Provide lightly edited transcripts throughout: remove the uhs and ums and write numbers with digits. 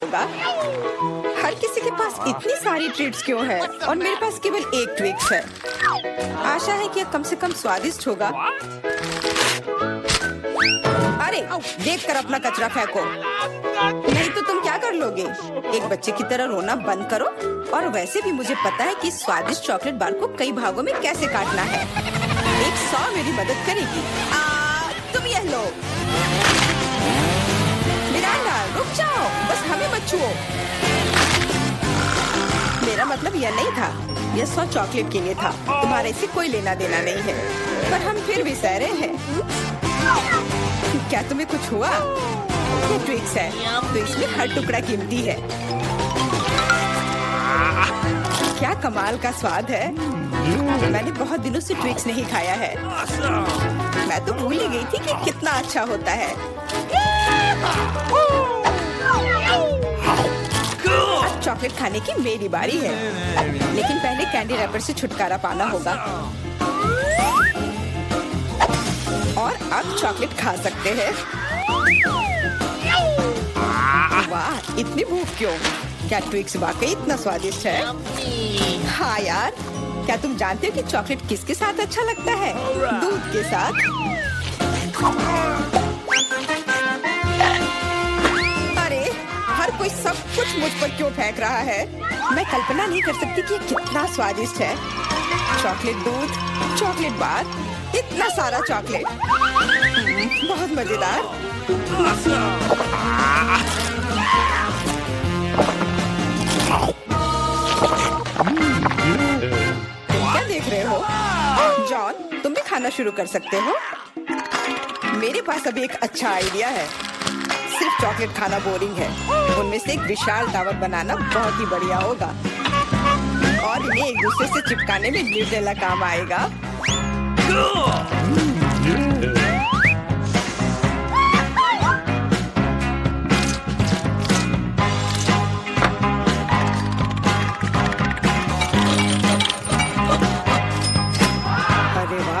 होगा। हर किसी के पास इतनी सारी ट्रीट्स क्यों है और मेरे पास केवल एक ट्विक्स है। आशा है कि यह कम से कम स्वादिष्ट होगा। अरे देखकर अपना कचरा फेंको, नहीं तो तुम क्या कर लोगे। एक बच्चे की तरह रोना बंद करो। और वैसे भी मुझे पता है कि स्वादिष्ट चॉकलेट बार को कई भागों में कैसे काटना है। एक 100 मेरी मदद करेगी। तुम यह लो। मिरांडा रुक जाओ, बस हमें मत छुओ। मेरा मतलब यह नहीं था, यह 100 चॉकलेट के लिए था। तुम्हारे से कोई लेना देना नहीं है, पर हम फिर भी सह रहे हैं। क्या तुम्हें कुछ हुआ? ये ट्विक्स है तो इसमें हर टुकड़ा कीमती है। क्या कमाल का स्वाद है। मैंने बहुत दिनों से ट्विक्स नहीं खाया है। मैं तो भूल ही गई थी कि कितना अच्छा होता है। अब चॉकलेट खाने की मेरी बारी है, लेकिन पहले कैंडी रैपर से छुटकारा पाना होगा। और अब चॉकलेट खा सकते हैं। वाह, इतनी भूख क्यों? क्या ट्विक्स वाकई इतना स्वादिष्ट है? हाँ यार, क्या तुम जानते हो कि चॉकलेट किसके साथ अच्छा लगता है? दूध के साथ। अरे हर कोई सब कुछ मुझ पर क्यों फेंक रहा है? मैं कल्पना नहीं कर सकती कि ये कितना स्वादिष्ट है। चॉकलेट दूध, चॉकलेट बार, इतना सारा चॉकलेट, बहुत मजेदार। क्या देख रहे हो? जॉन, तुम भी खाना शुरू कर सकते हो। मेरे पास अभी एक अच्छा आइडिया है। सिर्फ चॉकलेट खाना बोरिंग है। उनमें से एक विशाल टावर बनाना बहुत ही बढ़िया होगा और इन्हें एक दूसरे से चिपकाने में निर्देला काम आएगा।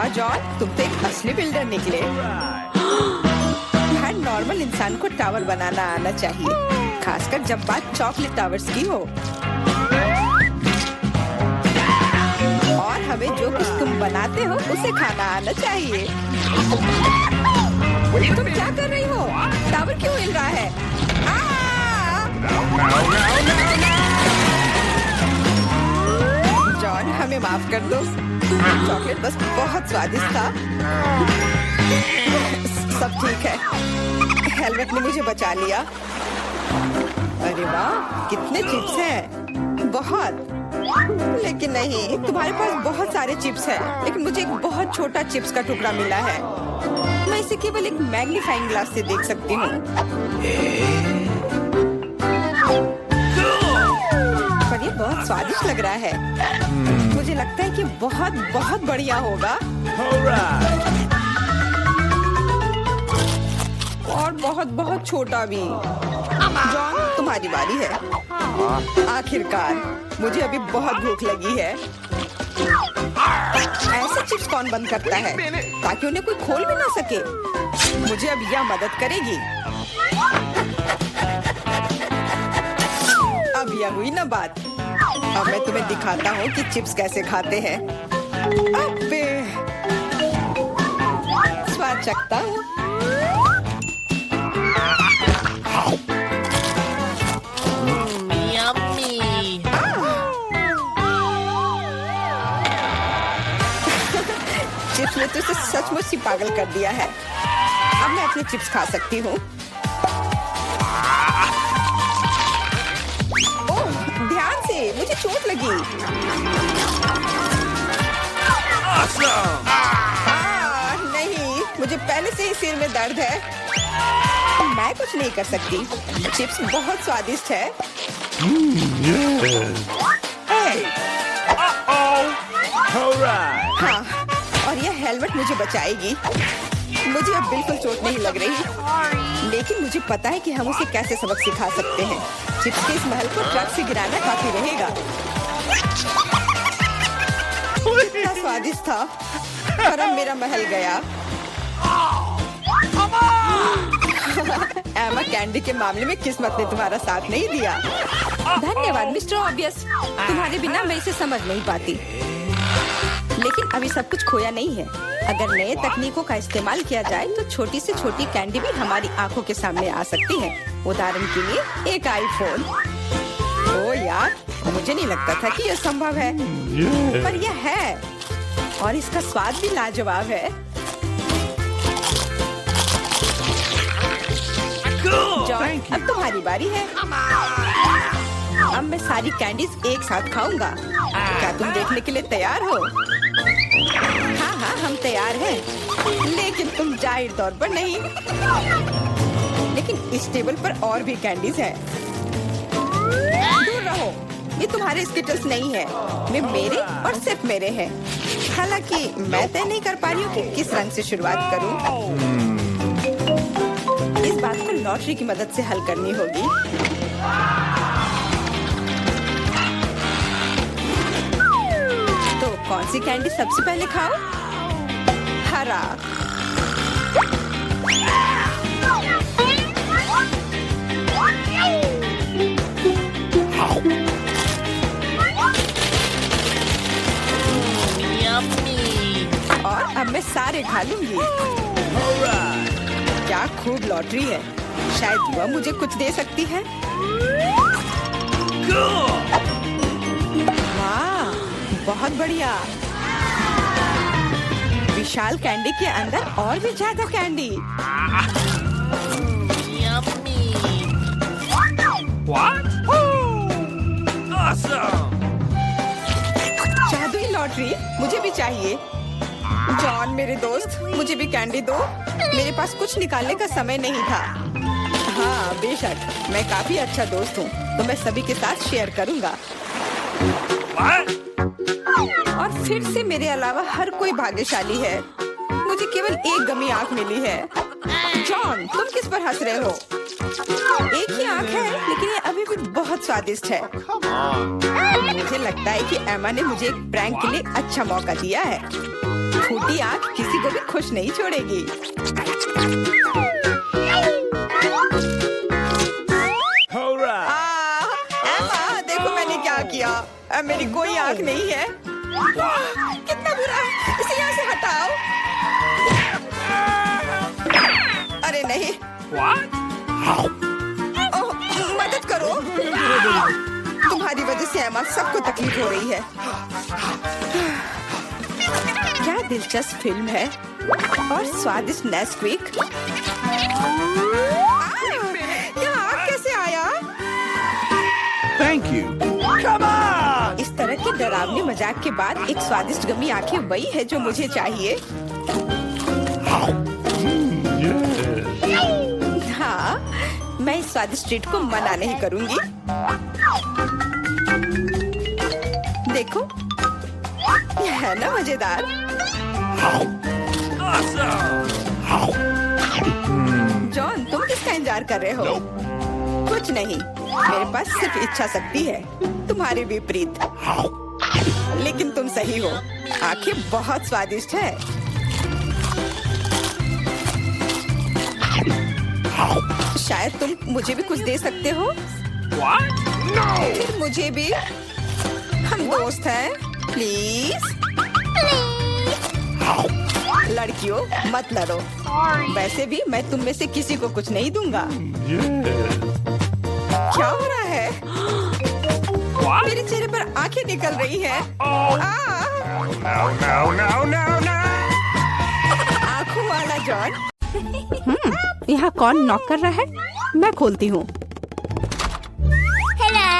जॉन, तुम तो एक असली बिल्डर निकले। हर नॉर्मल इंसान को टावर बनाना आना चाहिए, खासकर जब बात चॉकलेट टावर्स की हो। और हमें जो कुछ तुम बनाते हो उसे खाना आना चाहिए। तुम क्या कर रही हो? टावर क्यों हिल रहा है? जॉन, हमें माफ कर दो। चॉकलेट बस बहुत स्वादिष्ट था। सब ठीक है। हेलमेट ने मुझे बचा लिया। अरे वाह, कितने चिप्स हैं। बहुत। लेकिन नहीं, तुम्हारे पास बहुत सारे चिप्स हैं, लेकिन मुझे एक बहुत छोटा चिप्स का टुकड़ा मिला है। मैं इसे केवल एक मैग्नीफाइंग ग्लास से देख सकती हूँ। पर ये बहुत स्वादिष्ट लग रहा है। मुझे लगता है कि बहुत बहुत बढ़िया होगा। और बहुत बहुत छोटा भी। जॉन, तुम्हारी बारी है। आखिरकार, मुझे अभी बहुत भूख लगी है। ऐसे चिप्स कौन बंद करता है ताकि उन्हें कोई खोल भी ना सके? मुझे अब यह मदद करेगी। अब यह हुई ना बात। अब मैं तुम्हें दिखाता हूँ कि चिप्स कैसे खाते हैं। अबे, स्वाद चखता हूँ। चिप्स ने तो इसे सचमुच ही पागल कर दिया है। अब मैं अपने चिप्स खा सकती हूँ। मुझे चोट लगी। नहीं, मुझे पहले से ही सिर में दर्द है। मैं कुछ नहीं कर सकती। चिप्स बहुत स्वादिष्ट है। हाँ, और यह हेलमेट मुझे बचाएगी। मुझे अब बिल्कुल चोट नहीं लग रही, लेकिन मुझे पता है कि हम उसे कैसे सबक सिखा सकते हैं। चिप्स के इस महल को ट्रक से गिराना काफी रहेगा। कितना स्वादिष्ट था, पर अब मेरा महल गया। एमा, कैंडी के मामले में किस्मत ने तुम्हारा साथ नहीं दिया। धन्यवाद मिस्टर ऑब्वियस, तुम्हारे बिना मैं इसे समझ नहीं पाती। लेकिन अभी सब कुछ खोया नहीं है। अगर नए तकनीकों का इस्तेमाल किया जाए तो छोटी से छोटी कैंडी भी हमारी आंखों के सामने आ सकती है। उदाहरण के लिए एक आईफोन। ओ यार, मुझे नहीं लगता था कि यह संभव है, पर यह है और इसका स्वाद भी लाजवाब है। जॉन, अब तुम्हारी बारी है। अब मैं सारी कैंडीज एक साथ खाऊंगा। क्या तुम देखने के लिए तैयार हो? हाँ हाँ, हम तैयार हैं। लेकिन तुम जाहिर तौर पर नहीं। लेकिन इस टेबल पर और भी कैंडीज हैं। दूर रहो, ये तुम्हारे स्किटल्स नहीं है। वे मेरे और सिर्फ मेरे हैं। हालांकि मैं तय नहीं कर पा रही हूँ कि किस रंग से शुरुआत करूँ। इस बात को लॉटरी की मदद से हल करनी होगी। तो कौन सी कैंडी सबसे पहले खाओ? हरा। और अब मैं सारे खा लूंगी। क्या खूब लॉटरी है। शायद वह मुझे कुछ दे सकती है। वाह, बहुत बढ़िया। विशाल कैंडी के अंदर और भी ज्यादा कैंडी। जादुई लॉटरी मुझे भी चाहिए। जॉन मेरे दोस्त, मुझे भी कैंडी दो। मेरे पास कुछ निकालने का समय नहीं था। हाँ बेशक, मैं काफी अच्छा दोस्त हूँ, तो मैं सभी के साथ शेयर करूँगा। और फिर से मेरे अलावा हर कोई भाग्यशाली है। मुझे केवल एक गमी आँख मिली है। जॉन, तुम किस पर हंस रहे हो? एक ही आँख है, लेकिन ये अभी भी बहुत स्वादिष्ट है। मुझे लगता है कि एमा ने मुझे एक प्रैंक के लिए अच्छा मौका दिया है। फूटी आँख किसी को भी खुश नहीं छोड़ेगी। एमा, देखो मैंने क्या किया। अब मेरी कोई आँख नहीं है। कितना बुरा है, इसे यहाँ से हटाओ। अरे नहीं। ओह, मदद करो। तुम्हारी वजह से एमा, सबको तकलीफ हो रही है। क्या दिलचस्प फिल्म है और स्वादिष्ट नेस्क्विक। यहाँ आग कैसे आया? Thank you. Come on! इस तरह के डरावने मजाक के बाद एक स्वादिष्ट गमी आंखें वही है जो मुझे चाहिए। हाँ, मैं इस स्वादिष्ट ट्रीट को मना नहीं करूंगी। देखो, यह है ना मजेदार। जॉन, तुम किसका इंतजार कर रहे हो? कुछ नहीं, मेरे पास सिर्फ इच्छा शक्ति है, तुम्हारे विपरीत। लेकिन तुम सही हो, आंखें बहुत स्वादिष्ट है। शायद तुम मुझे भी कुछ दे सकते हो। फिर मुझे भी। हम दोस्त हैं, प्लीज। लड़कियों, मत लड़ो। वैसे भी मैं तुम में से किसी को कुछ नहीं दूंगा। क्या हो रहा है? मेरे चेहरे पर आंखें निकल रही हैं। आंखों वाला जॉन। यहाँ कौन नॉक कर रहा है? मैं खोलती हूँ।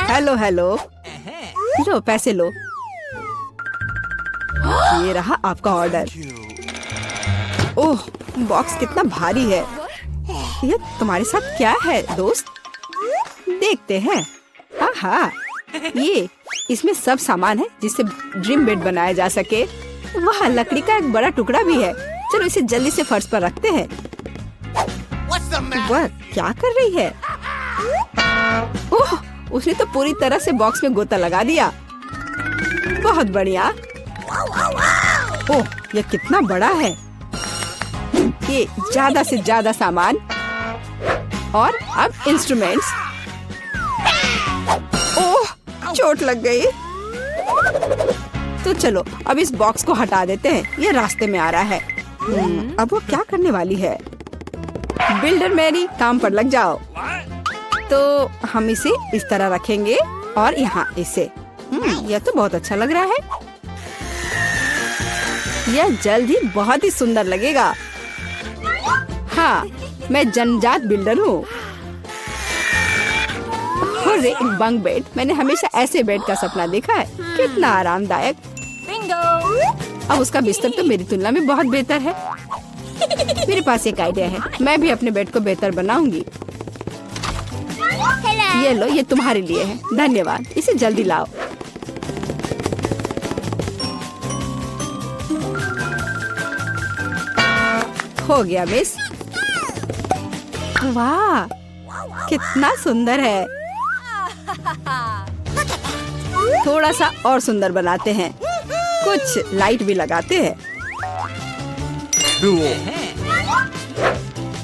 Hello hello. लो, पैसे लो। ये रहा आपका ऑर्डर। ओह, बॉक्स कितना भारी है। ये तुम्हारे साथ क्या है दोस्त? देखते हैं। हाँ, ये इसमें सब सामान है जिससे ड्रीम बेड बनाया जा सके। वहाँ लकड़ी का एक बड़ा टुकड़ा भी है। चलो इसे जल्दी से फर्श पर रखते हैं। वह क्या कर रही है? ओह, उसने तो पूरी तरह से बॉक्स में गोता लगा दिया। बहुत बढ़िया। ओह, यह कितना बड़ा है। ये ज्यादा से ज्यादा सामान। और अब इंस्ट्रूमेंट्स। ओह, चोट लग गई। तो चलो अब इस बॉक्स को हटा देते हैं, ये रास्ते में आ रहा है। अब वो क्या करने वाली है? बिल्डर मैरी, काम पर लग जाओ। तो हम इसे इस तरह रखेंगे और यहाँ इसे। यह तो बहुत अच्छा लग रहा है। यह जल्द ही बहुत ही सुंदर लगेगा। हाँ, मैं जन्मजात बिल्डर हूँ। अरे, एक बंक बेड, मैंने हमेशा ऐसे बेड का सपना देखा है। कितना आरामदायक। अब उसका बिस्तर तो मेरी तुलना में बहुत बेहतर है। मेरे पास एक आइडिया है, मैं भी अपने बेड को बेहतर बनाऊंगी। ये लो, ये तुम्हारे लिए है। धन्यवाद, इसे जल्दी लाओ। हो गया मिस। वाह, कितना सुंदर है। थोड़ा सा और सुंदर बनाते हैं, कुछ लाइट भी लगाते हैं।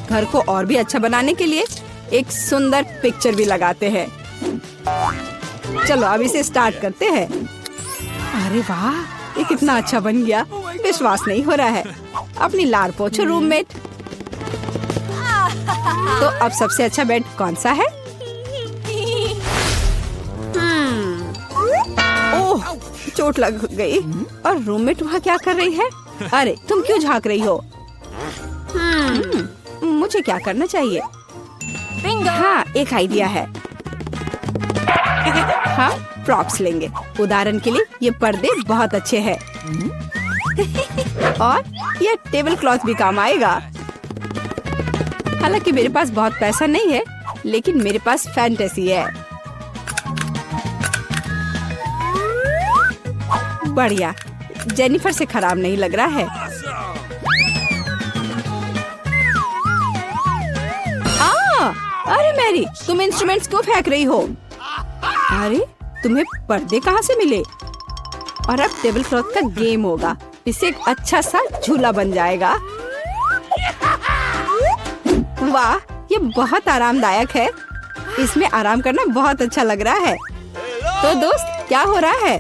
घर को और भी अच्छा बनाने के लिए एक सुंदर पिक्चर भी लगाते हैं। चलो अब इसे स्टार्ट करते हैं। अरे वाह, ये कितना अच्छा बन गया, विश्वास नहीं हो रहा है। अपनी लार पोछो रूममेट। तो अब सबसे अच्छा बेड कौन सा है? ओह, चोट लग गई। और रूममेट वहाँ क्या कर रही है? अरे, तुम क्यों झांक रही हो? मुझे क्या करना चाहिए? हाँ, एक आइडिया है। हाँ, प्रॉप्स लेंगे। उदाहरण के लिए ये पर्दे बहुत अच्छे हैं। और ये टेबल क्लॉथ भी काम आएगा। हालांकि मेरे पास बहुत पैसा नहीं है, लेकिन मेरे पास फैंटेसी है। बढ़िया, जेनिफर से खराब नहीं लग रहा है। अरे मैरी, तुम इंस्ट्रूमेंट्स क्यों फेंक रही हो? अरे, तुम्हें पर्दे कहाँ से मिले? और अब टेबल क्लॉथ का गेम होगा। इससे एक अच्छा सा झूला बन जाएगा। वाह, ये बहुत आरामदायक है। इसमें आराम करना बहुत अच्छा लग रहा है। तो दोस्त, क्या हो रहा है?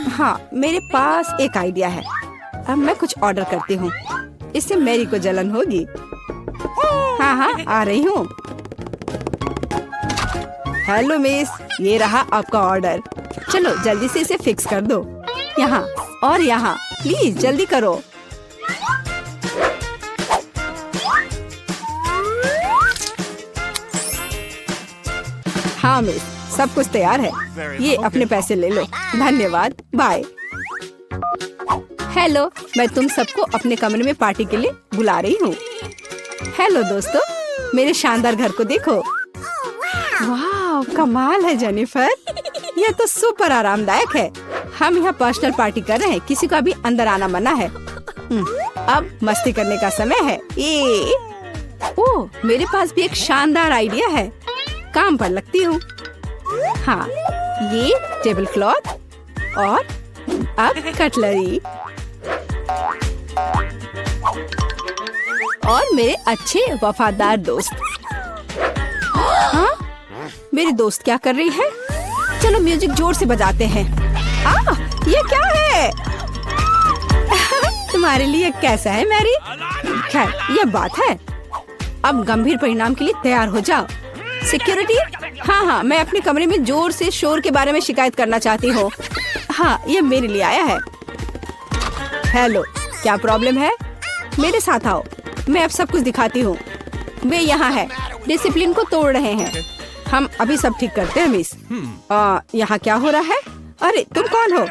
हाँ, मेरे पास एक आइडिया है। अब मैं कुछ ऑर्डर करती हूँ, इससे मैरी को जलन होगी। हाँ हाँ, आ रही हूँ। हेलो मिस, ये रहा आपका ऑर्डर। चलो जल्दी से इसे फिक्स कर दो। यहाँ और यहाँ, प्लीज जल्दी करो। हाँ मिस, सब कुछ तैयार है। ये अपने पैसे ले लो। धन्यवाद, बाय। हेलो, मैं तुम सबको अपने कमरे में पार्टी के लिए बुला रही हूँ। हेलो दोस्तों, मेरे शानदार घर को देखो। वाह, कमाल है जेनिफर, यह तो सुपर आरामदायक है। हम यहाँ पर्सनल पार्टी कर रहे हैं, किसी का भी अंदर आना मना है। अब मस्ती करने का समय है। ओह, मेरे पास भी एक शानदार आइडिया है, काम पर लगती हूँ। हाँ, ये टेबल क्लॉथ और अब कटलरी और मेरे अच्छे वफादार दोस्त। हाँ, मेरी दोस्त क्या कर रही है? चलो म्यूजिक जोर से बजाते हैं। ये क्या है? तुम्हारे लिए कैसा है मैरी? खैर, ये बात है। अब गंभीर परिणाम के लिए तैयार हो जाओ। सिक्योरिटी, हाँ, मैं अपने कमरे में जोर से शोर के बारे में शिकायत करना चाहती हूँ। हाँ, ये मेरे लिए आया है। हेलो, क्या प्रॉब्लम है? मेरे साथ आओ, मैं अब सब कुछ दिखाती हूँ। वे यहाँ है, डिसिप्लिन को तोड़ रहे हैं। हम अभी सब ठीक करते हैं मिस। यहाँ क्या हो रहा है? अरे, तुम कौन हो?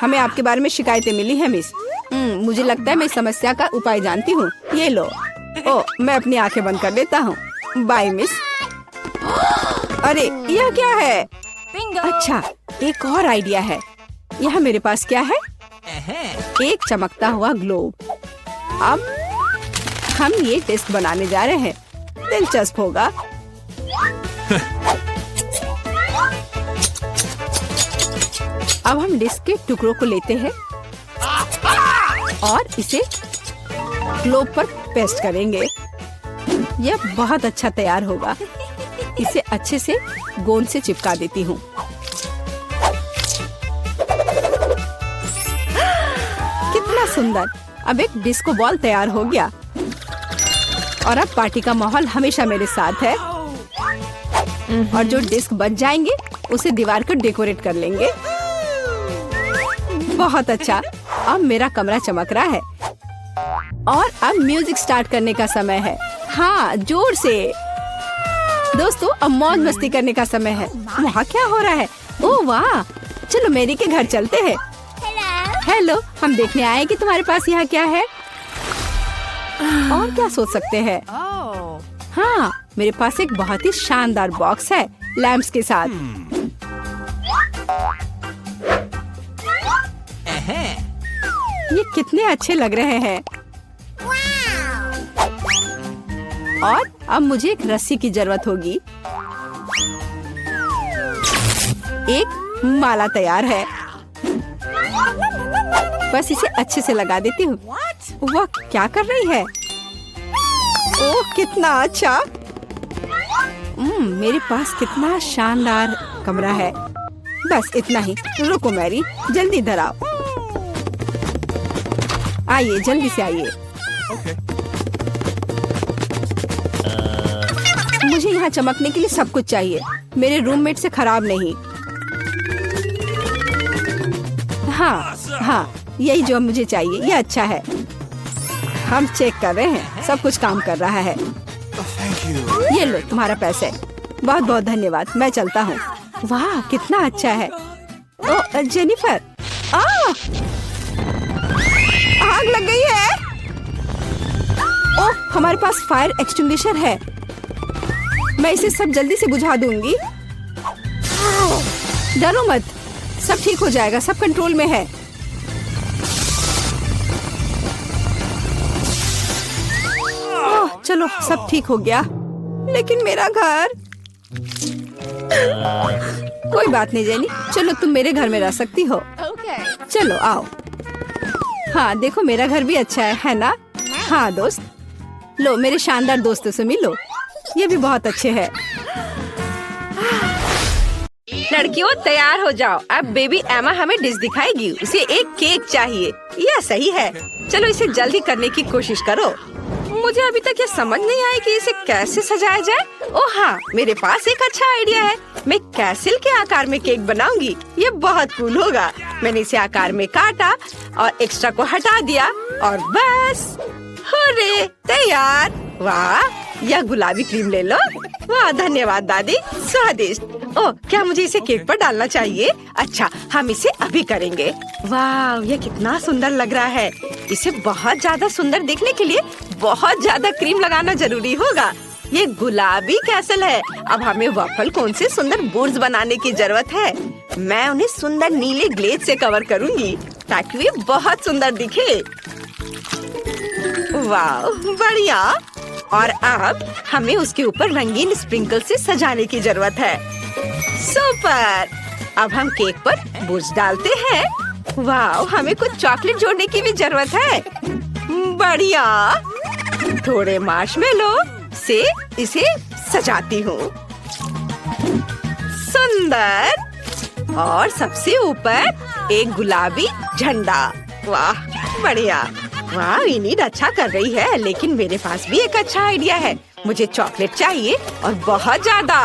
हमें आपके बारे में शिकायतें मिली है मिस। मुझे लगता है मैं इस समस्या का उपाय जानती हूँ। ये लो। मैं अपनी आंखें बंद कर लेता हूँ। Bye miss. अरे, यह क्या है? अच्छा, एक और आइडिया है। यहाँ मेरे पास क्या है? एक चमकता हुआ ग्लोब। अब हम ये टेस्ट बनाने जा रहे हैं, दिलचस्प होगा। अब हम डिस्क के टुकड़ों को लेते हैं और इसे ग्लोब पर पेस्ट करेंगे। यह बहुत अच्छा तैयार होगा। इसे अच्छे से गोंद से चिपका देती हूँ। कितना सुंदर। अब एक डिस्को बॉल तैयार हो गया और अब पार्टी का माहौल हमेशा मेरे साथ है। और जो डिस्क बच जाएंगे उसे दीवार को डेकोरेट कर लेंगे। बहुत अच्छा। अब मेरा कमरा चमक रहा है और अब म्यूजिक स्टार्ट करने का समय है। हाँ, जोर से। दोस्तों, अब मौज मस्ती करने का समय है। वहाँ क्या हो रहा है? ओह वाह, चलो मेरी के घर चलते हैं। हेलो, हम देखने आए कि तुम्हारे पास यहाँ क्या है। और क्या सोच सकते हैं? हाँ, मेरे पास एक बहुत ही शानदार बॉक्स है लैंप्स के साथ। ये कितने अच्छे लग रहे हैं। और अब मुझे एक रस्सी की जरूरत होगी। एक माला तैयार है। बस इसे अच्छे से लगा देती हूँ। वह क्या कर रही है? ओह, कितना अच्छा। मेरे पास कितना शानदार कमरा है। बस इतना ही। रुको मैरी, जल्दी इधर आओ। आइए, जल्दी से आइए। मुझे यहाँ चमकने के लिए सब कुछ चाहिए। मेरे रूममेट से खराब नहीं। हाँ, यही जो मुझे चाहिए। ये अच्छा है। हम चेक कर रहे हैं, सब कुछ काम कर रहा है। ये लो तुम्हारा पैसे। बहुत बहुत धन्यवाद। मैं चलता हूँ। वाह, कितना अच्छा है। ओ जेनिफर, आग लग गई है। ओह, हमारे पास फायर एक्सटिंग्विशर है। मैं इसे सब जल्दी से बुझा दूंगी। डरो मत, सब ठीक हो जाएगा। सब कंट्रोल में है। ओह, चलो सब ठीक हो गया। लेकिन मेरा घर। कोई बात नहीं जेनी, चलो तुम मेरे घर में रह सकती हो। चलो आओ। हाँ, देखो मेरा घर भी अच्छा है ना? हाँ दोस्त, लो मेरे शानदार दोस्तों से मिलो। ये भी बहुत अच्छे हैं। लड़कियों, तैयार हो जाओ। अब बेबी एमा हमें डिश दिखाएगी। उसे एक केक चाहिए। यह सही है। चलो इसे जल्दी करने की कोशिश करो। मुझे अभी तक ये समझ नहीं आई कि इसे कैसे सजाया जाए। ओह हाँ, मेरे पास एक अच्छा आइडिया है। मैं कैसल के आकार में केक बनाऊंगी। ये बहुत कूल होगा। मैंने इसे आकार में काटा और एक्स्ट्रा को हटा दिया और बस हुर्रे, तैयार। वाह, यह गुलाबी क्रीम ले लो। वाह, धन्यवाद दादी, स्वादिष्ट। ओह, क्या मुझे इसे केक पर डालना चाहिए? अच्छा, हम इसे अभी करेंगे। वाह, यह कितना सुंदर लग रहा है। इसे बहुत ज्यादा सुंदर दिखने के लिए बहुत ज्यादा क्रीम लगाना जरूरी होगा। ये गुलाबी कैसल है। अब हमें वफल कोन से सुंदर बोर्ड्स बनाने की जरूरत है। मैं उन्हें सुंदर नीले ग्लेज से कवर करूंगी ताकि वे बहुत सुंदर दिखे। वाह, बढ़िया। और अब हमें उसके ऊपर रंगीन स्प्रिंकल से सजाने की जरूरत है। सुपर। अब हम केक पर बोर्ड्स डालते हैं। वाह, हमें कुछ चॉकलेट जोड़ने की भी जरूरत है। बढ़िया। थोड़े मार्शमेलो से इसे सजाती हूँ। सुंदर। और सबसे ऊपर एक गुलाबी झंडा। वाह, बढ़िया। वाह, इनीड अच्छा कर रही है। लेकिन मेरे पास भी एक अच्छा आइडिया है। मुझे चॉकलेट चाहिए और बहुत ज्यादा।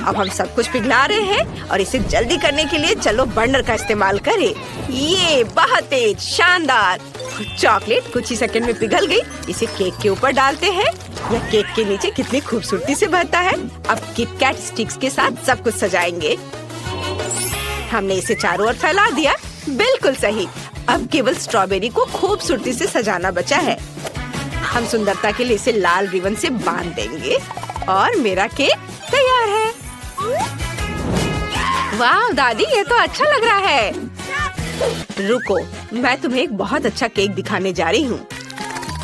अब हम सब कुछ पिघला रहे हैं और इसे जल्दी करने के लिए चलो बर्नर का इस्तेमाल करें। ये बहुत तेज, शानदार। चॉकलेट कुछ ही सेकंड में पिघल गई। इसे केक के ऊपर डालते हैं। यह केक के नीचे कितनी खूबसूरती से बहता है। अब किट कैट स्टिक्स के साथ सब कुछ सजाएंगे। हमने इसे चारों ओर फैला दिया। बिल्कुल सही। अब केवल स्ट्रॉबेरी को खूबसूरती से सजाना बचा है। हम सुंदरता के लिए इसे लाल रिबन से बांध देंगे और मेरा केक तैयार है। वाह दादी, ये तो अच्छा लग रहा है। रुको, मैं तुम्हें एक बहुत अच्छा केक दिखाने जा रही हूँ।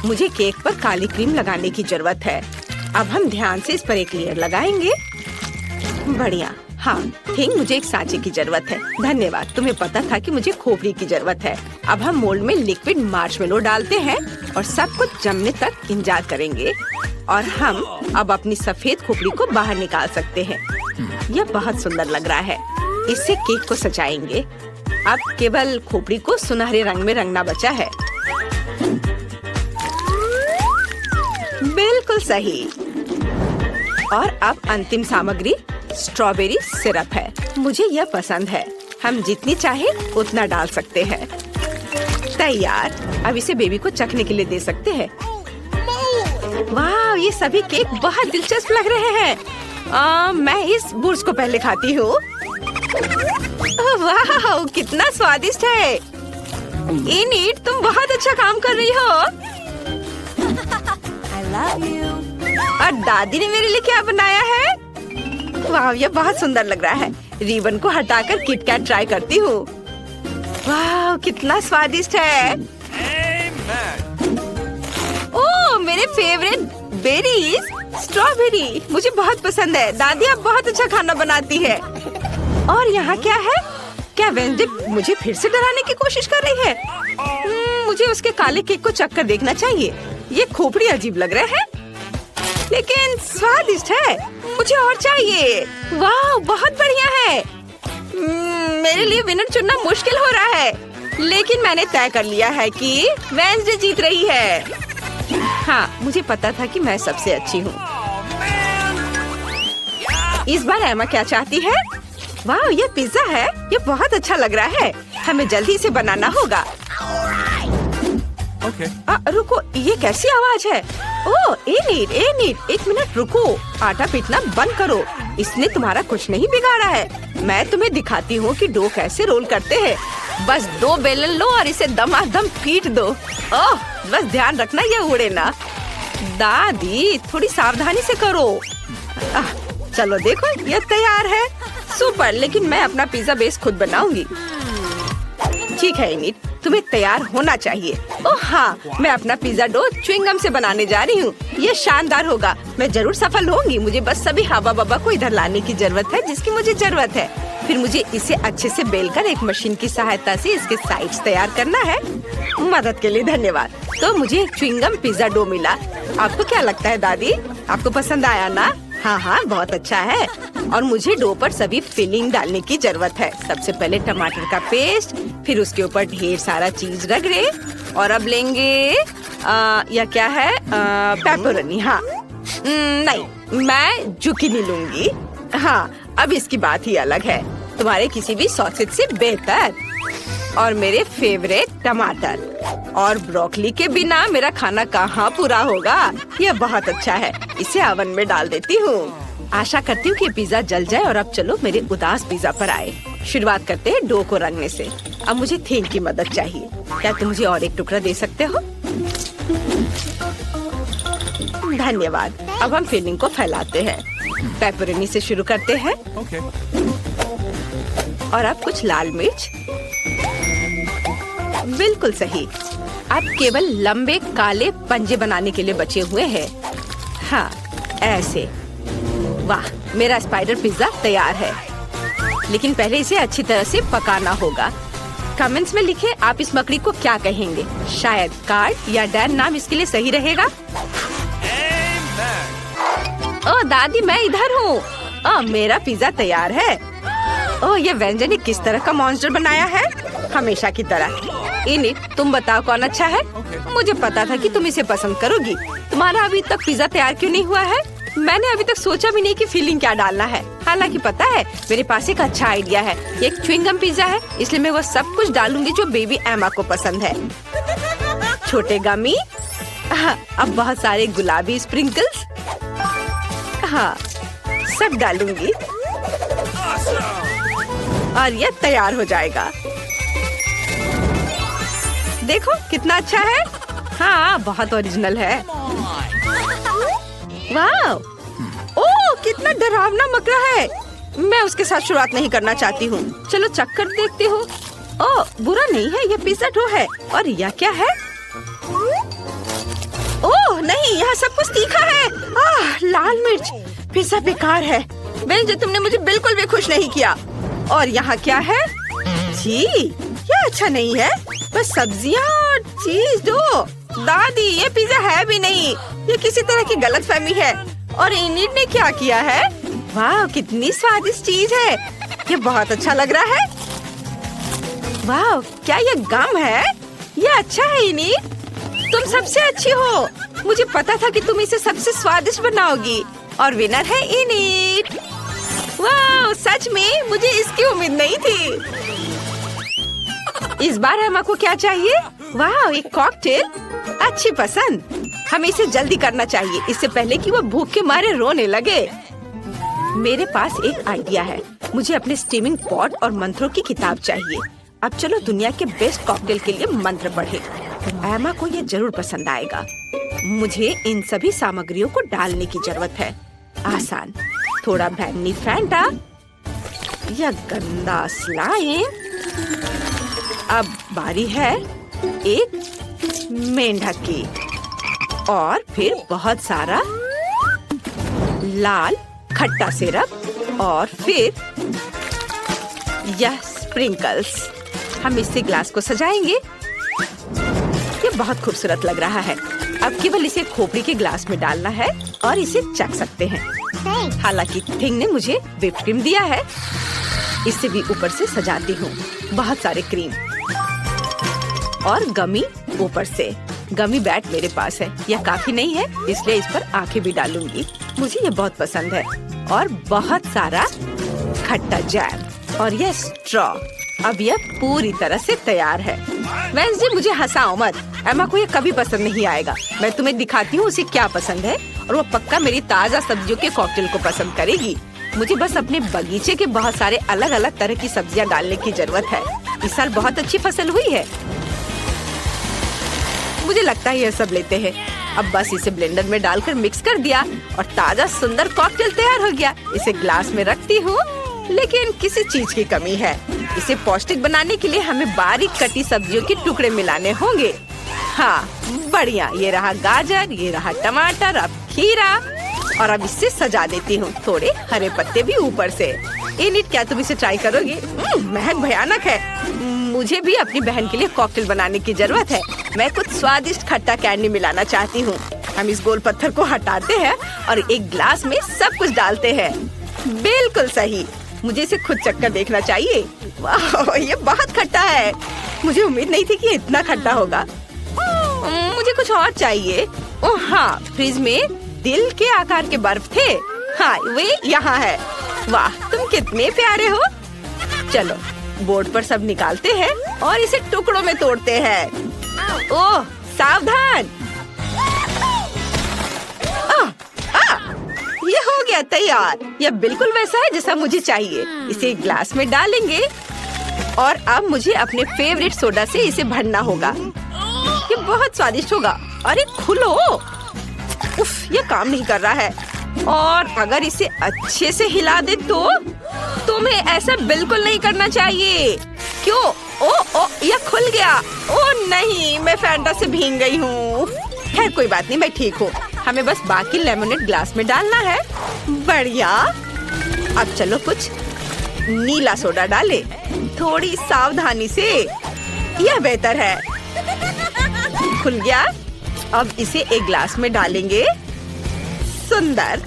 मुझे केक पर काली क्रीम लगाने की जरूरत है। अब हम ध्यान से इस पर एक लेयर लगाएंगे। बढ़िया। हाँ, थिंक मुझे एक सांचे की जरूरत है। धन्यवाद, तुम्हें पता था कि मुझे खोपड़ी की जरूरत है। अब हम मोल्ड में लिक्विड मार्शमेलो डालते हैं और सब कुछ जमने तक इंतजार करेंगे और हम अब अपनी सफेद खोपड़ी को बाहर निकाल सकते हैं। यह बहुत सुंदर लग रहा है। इससे केक को सजाएंगे। अब केवल खोपड़ी को सुनहरे रंग में रंगना बचा है। बिल्कुल सही। और अब अंतिम सामग्री स्ट्रॉबेरी सिरप है। मुझे यह पसंद है। हम जितनी चाहे उतना डाल सकते हैं। तैयार। अब इसे बेबी को चखने के लिए दे सकते हैं। वाह, ये सभी केक बहुत दिलचस्प लग रहे हैं। मैं इस बुर्ज को पहले खाती हूँ। वाह, कितना स्वादिष्ट है। इनिट, तुम बहुत अच्छा काम कर रही हो। I love you. और दादी ने मेरे लिए क्या बनाया है? वाह, ये बहुत सुंदर लग रहा है। रिबन को हटाकर किटकैट ट्राई करती हूँ। वाह, कितना स्वादिष्ट है। ओह, मेरे फेवरेट बेरीज स्ट्रॉबेरी मुझे बहुत पसंद है। दादी अब बहुत अच्छा खाना बनाती है। और यहाँ क्या है? क्या वेंसडे मुझे फिर से डराने की कोशिश कर रही है? मुझे उसके काले केक को चख कर देखना चाहिए। ये खोपड़ी अजीब लग रहे हैं, लेकिन स्वादिष्ट है। मुझे और चाहिए। वाह, बहुत बढ़िया है। मेरे लिए विनर चुनना मुश्किल हो रहा है, लेकिन मैंने तय कर लिया है कि वेंसडे जीत रही है। हाँ, मुझे पता था कि मैं सबसे अच्छी हूँ। इस बार एमा क्या चाहती है? वाह, ये पिज्जा है। ये बहुत अच्छा लग रहा है। हमें जल्दी से बनाना होगा। Okay. रुको, ये कैसी आवाज है? ओह, एनिट, एक मिनट रुको। आटा पीटना बंद करो। इसने तुम्हारा कुछ नहीं बिगाड़ा है। मैं तुम्हें दिखाती हूँ कि डो कैसे रोल करते हैं। बस 2 बेलन लो और इसे दमादम पीट दो। ओह, बस ध्यान रखना ये उड़े ना। दादी, थोड़ी सावधानी से करो। चलो देखो, ये तैयार है। सुपर, लेकिन मैं अपना पिज्जा बेस खुद बनाऊंगी। ठीक है एनिट, तुम्हें तैयार होना चाहिए। ओह हाँ, मैं अपना पिज्जा डो च्युइंगम से बनाने जा रही हूँ। ये शानदार होगा। मैं जरूर सफल होंगी। मुझे बस सभी हवा बब्बा को इधर लाने की जरूरत है जिसकी मुझे जरूरत है। फिर मुझे इसे अच्छे से बेलकर एक मशीन की सहायता से इसके साइड्स तैयार करना है। मदद के लिए धन्यवाद। तो मुझे एक च्युइंगम पिज्जा डो मिला। आपको क्या लगता है दादी? आपको पसंद आया ना? हाँ, बहुत अच्छा है। और मुझे डो पर सभी फिलिंग डालने की जरूरत है। सबसे पहले टमाटर का पेस्ट, फिर उसके ऊपर ढेर सारा चीज रगड़े और अब लेंगे या क्या है, पेपरोनी। हाँ, नहीं, मैं जुकीनी लूंगी। हाँ, अब इसकी बात ही अलग है। तुम्हारे किसी भी सॉसेज से बेहतर। और मेरे फेवरेट टमाटर और ब्रोकली के बिना मेरा खाना कहाँ पूरा होगा। यह बहुत अच्छा है। इसे ओवन में डाल देती हूँ। आशा करती हूँ कि पिज्जा जल जाए। और अब चलो मेरे उदास पिज्जा पर आए। शुरुआत करते हैं डो को रंगने से। अब मुझे थेन की मदद चाहिए। क्या तुम मुझे और एक टुकड़ा दे सकते हो? धन्यवाद। अब हम फिलिंग को फैलाते हैं। पेपरोनी से शुरू करते हैं। Okay. और अब कुछ लाल मिर्च। बिल्कुल सही। अब केवल लंबे काले पंजे बनाने के लिए बचे हुए हैं। हाँ, ऐसे। वाह, मेरा स्पाइडर पिज्जा तैयार है। लेकिन पहले इसे अच्छी तरह से पकाना होगा। कमेंट्स में लिखें आप इस मकड़ी को क्या कहेंगे। शायद कार्ड या डैन नाम इसके लिए सही रहेगा। ओह दादी, मैं इधर हूँ। मेरा पिज्जा तैयार है। ओह, ये व्यंजन ने किस तरह का मॉन्स्टर बनाया है? हमेशा की तरह। इनिट, तुम बताओ कौन अच्छा है? मुझे पता था कि तुम इसे पसंद करोगी। तुम्हारा अभी तक पिज्जा तैयार क्यों नहीं हुआ है? मैंने अभी तक सोचा भी नहीं कि फिलिंग क्या डालना है। हालांकि पता है, मेरे पास एक अच्छा आइडिया है। ये एक च्युइंगम पिज्जा है, इसलिए मैं वो सब कुछ डालूंगी जो बेबी एमा को पसंद है। छोटे गमी, अब बहुत सारे गुलाबी स्प्रिंकल्स, हाँ, सब डालूंगी और ये तैयार हो जाएगा। देखो कितना अच्छा है। हाँ, बहुत ओरिजिनल है। वाह, ओह कितना डरावना मकड़ा है। मैं उसके साथ शुरुआत नहीं करना चाहती हूँ। चलो चक्कर देखती हूँ। ओह, बुरा नहीं है, ये पिज्जा डो है। और यह क्या है? ओह नहीं, यहाँ सब कुछ तीखा है। लाल मिर्च। पिज्जा बेकार है। वेंसडे, तुमने मुझे बिल्कुल भी खुश नहीं किया। और यहाँ क्या है? जी, ये अच्छा नहीं है। बस सब्जियाँ और चीज दो। दादी, ये पिज्जा है भी नहीं, ये किसी तरह की गलतफहमी है। और इनिड ने क्या किया है? वाह, कितनी स्वादिष्ट चीज है। ये बहुत अच्छा लग रहा है। वाह, क्या ये गम है? ये अच्छा है इनिड, तुम सबसे अच्छी हो। मुझे पता था कि तुम इसे सबसे स्वादिष्ट बनाओगी। और विनर है इनिड। वाह, सच में मुझे इसकी उम्मीद नहीं थी। इस बार एमा को क्या चाहिए? वाह, एक कॉकटेल, अच्छी पसंद। हमें इसे जल्दी करना चाहिए, इससे पहले कि वो भूख के मारे रोने लगे। मेरे पास एक आइडिया है। मुझे अपने स्टीमिंग पॉट और मंत्रों की किताब चाहिए। अब चलो दुनिया के बेस्ट कॉकटेल के लिए मंत्र पढ़े। एमा को ये जरूर पसंद आएगा। मुझे इन सभी सामग्रियों को डालने की जरूरत है। आसान, थोड़ा बैंगनी फैंटा, यह गंदा स्लाइम। अब बारी है एक मेंढक की, और फिर बहुत सारा लाल खट्टा सिरप, और फिर यह स्प्रिंकल्स। हम इससे ग्लास को सजाएंगे। ये बहुत खूबसूरत लग रहा है। अब केवल इसे खोपड़ी के ग्लास में डालना है और इसे चख सकते हैं। हालांकि थिंग ने मुझे व्हिप क्रीम दिया है, इससे भी ऊपर से सजाती हूँ। बहुत सारे क्रीम और गमी ऊपर से। गमी बैट मेरे पास है, यह काफी नहीं है, इसलिए इस पर आंखें भी डालूंगी। मुझे ये बहुत पसंद है। और बहुत सारा खट्टा जैम और यह स्ट्रॉ। अब यह पूरी तरह से तैयार है। वेंसडे, मुझे हंसाओ मत। एमा को ये कभी पसंद नहीं आएगा। मैं तुम्हें दिखाती हूँ उसे क्या पसंद है, और वो पक्का मेरी ताजा सब्जियों के कॉकटेल को पसंद करेगी। मुझे बस अपने बगीचे के बहुत सारे अलग अलग तरह की सब्जियाँ डालने की जरूरत है। इस साल बहुत अच्छी फसल हुई है। मुझे लगता है यह सब लेते हैं। अब बस इसे ब्लेंडर में डालकर मिक्स कर दिया और ताजा सुंदर कॉकटेल तैयार हो गया। इसे ग्लास में रखती हूँ, लेकिन किसी चीज की कमी है। इसे पौष्टिक बनाने के लिए हमें बारीक कटी सब्जियों के टुकड़े मिलाने होंगे। हाँ, बढ़िया। ये रहा गाजर, ये रहा टमाटर, अब खीरा, और अब इससे सजा देती हूँ। थोड़े हरे पत्ते भी ऊपर से। इनिड, क्या तुम इसे ट्राई करोगी? महक भयानक है। मुझे भी अपनी बहन के लिए कॉकटेल बनाने की जरूरत है। मैं कुछ स्वादिष्ट खट्टा कैंडी मिलाना चाहती हूँ। हम इस गोल पत्थर को हटाते हैं और एक ग्लास में सब कुछ डालते हैं। बिल्कुल सही। मुझे इसे खुद चक्कर देखना चाहिए। वाह, ये बहुत खट्टा है। मुझे उम्मीद नहीं थी कि ये इतना खट्टा होगा। मुझे कुछ और चाहिए। ओह हाँ, फ्रिज में दिल के आकार के बर्फ थे। हाँ, वे यहाँ है। वाह, तुम कितने प्यारे हो। चलो बोर्ड पर सब निकालते हैं और इसे टुकड़ों में तोड़ते हैं। ओह, सावधान। ये हो गया तैयार। यह बिल्कुल वैसा है जैसा मुझे चाहिए। इसे ग्लास में डालेंगे और अब मुझे अपने फेवरेट सोडा से इसे भरना होगा। ये बहुत स्वादिष्ट होगा। अरे खुलो। उफ, ये काम नहीं कर रहा है। और अगर इसे अच्छे से हिला दे तो तुम्हें ऐसा बिल्कुल नहीं करना चाहिए। क्यों? ओ, यह खुल गया। ओ नहीं, मैं फैंटा से भीग गई हूँ। खैर कोई बात नहीं, मैं ठीक हूँ। हमें बस बाकी लेमनेड ग्लास में डालना है। बढ़िया। अब चलो कुछ नीला सोडा डाले, थोड़ी सावधानी से। यह बेहतर है। खुल गया। अब इसे एक ग्लास में डालेंगे। सुंदर।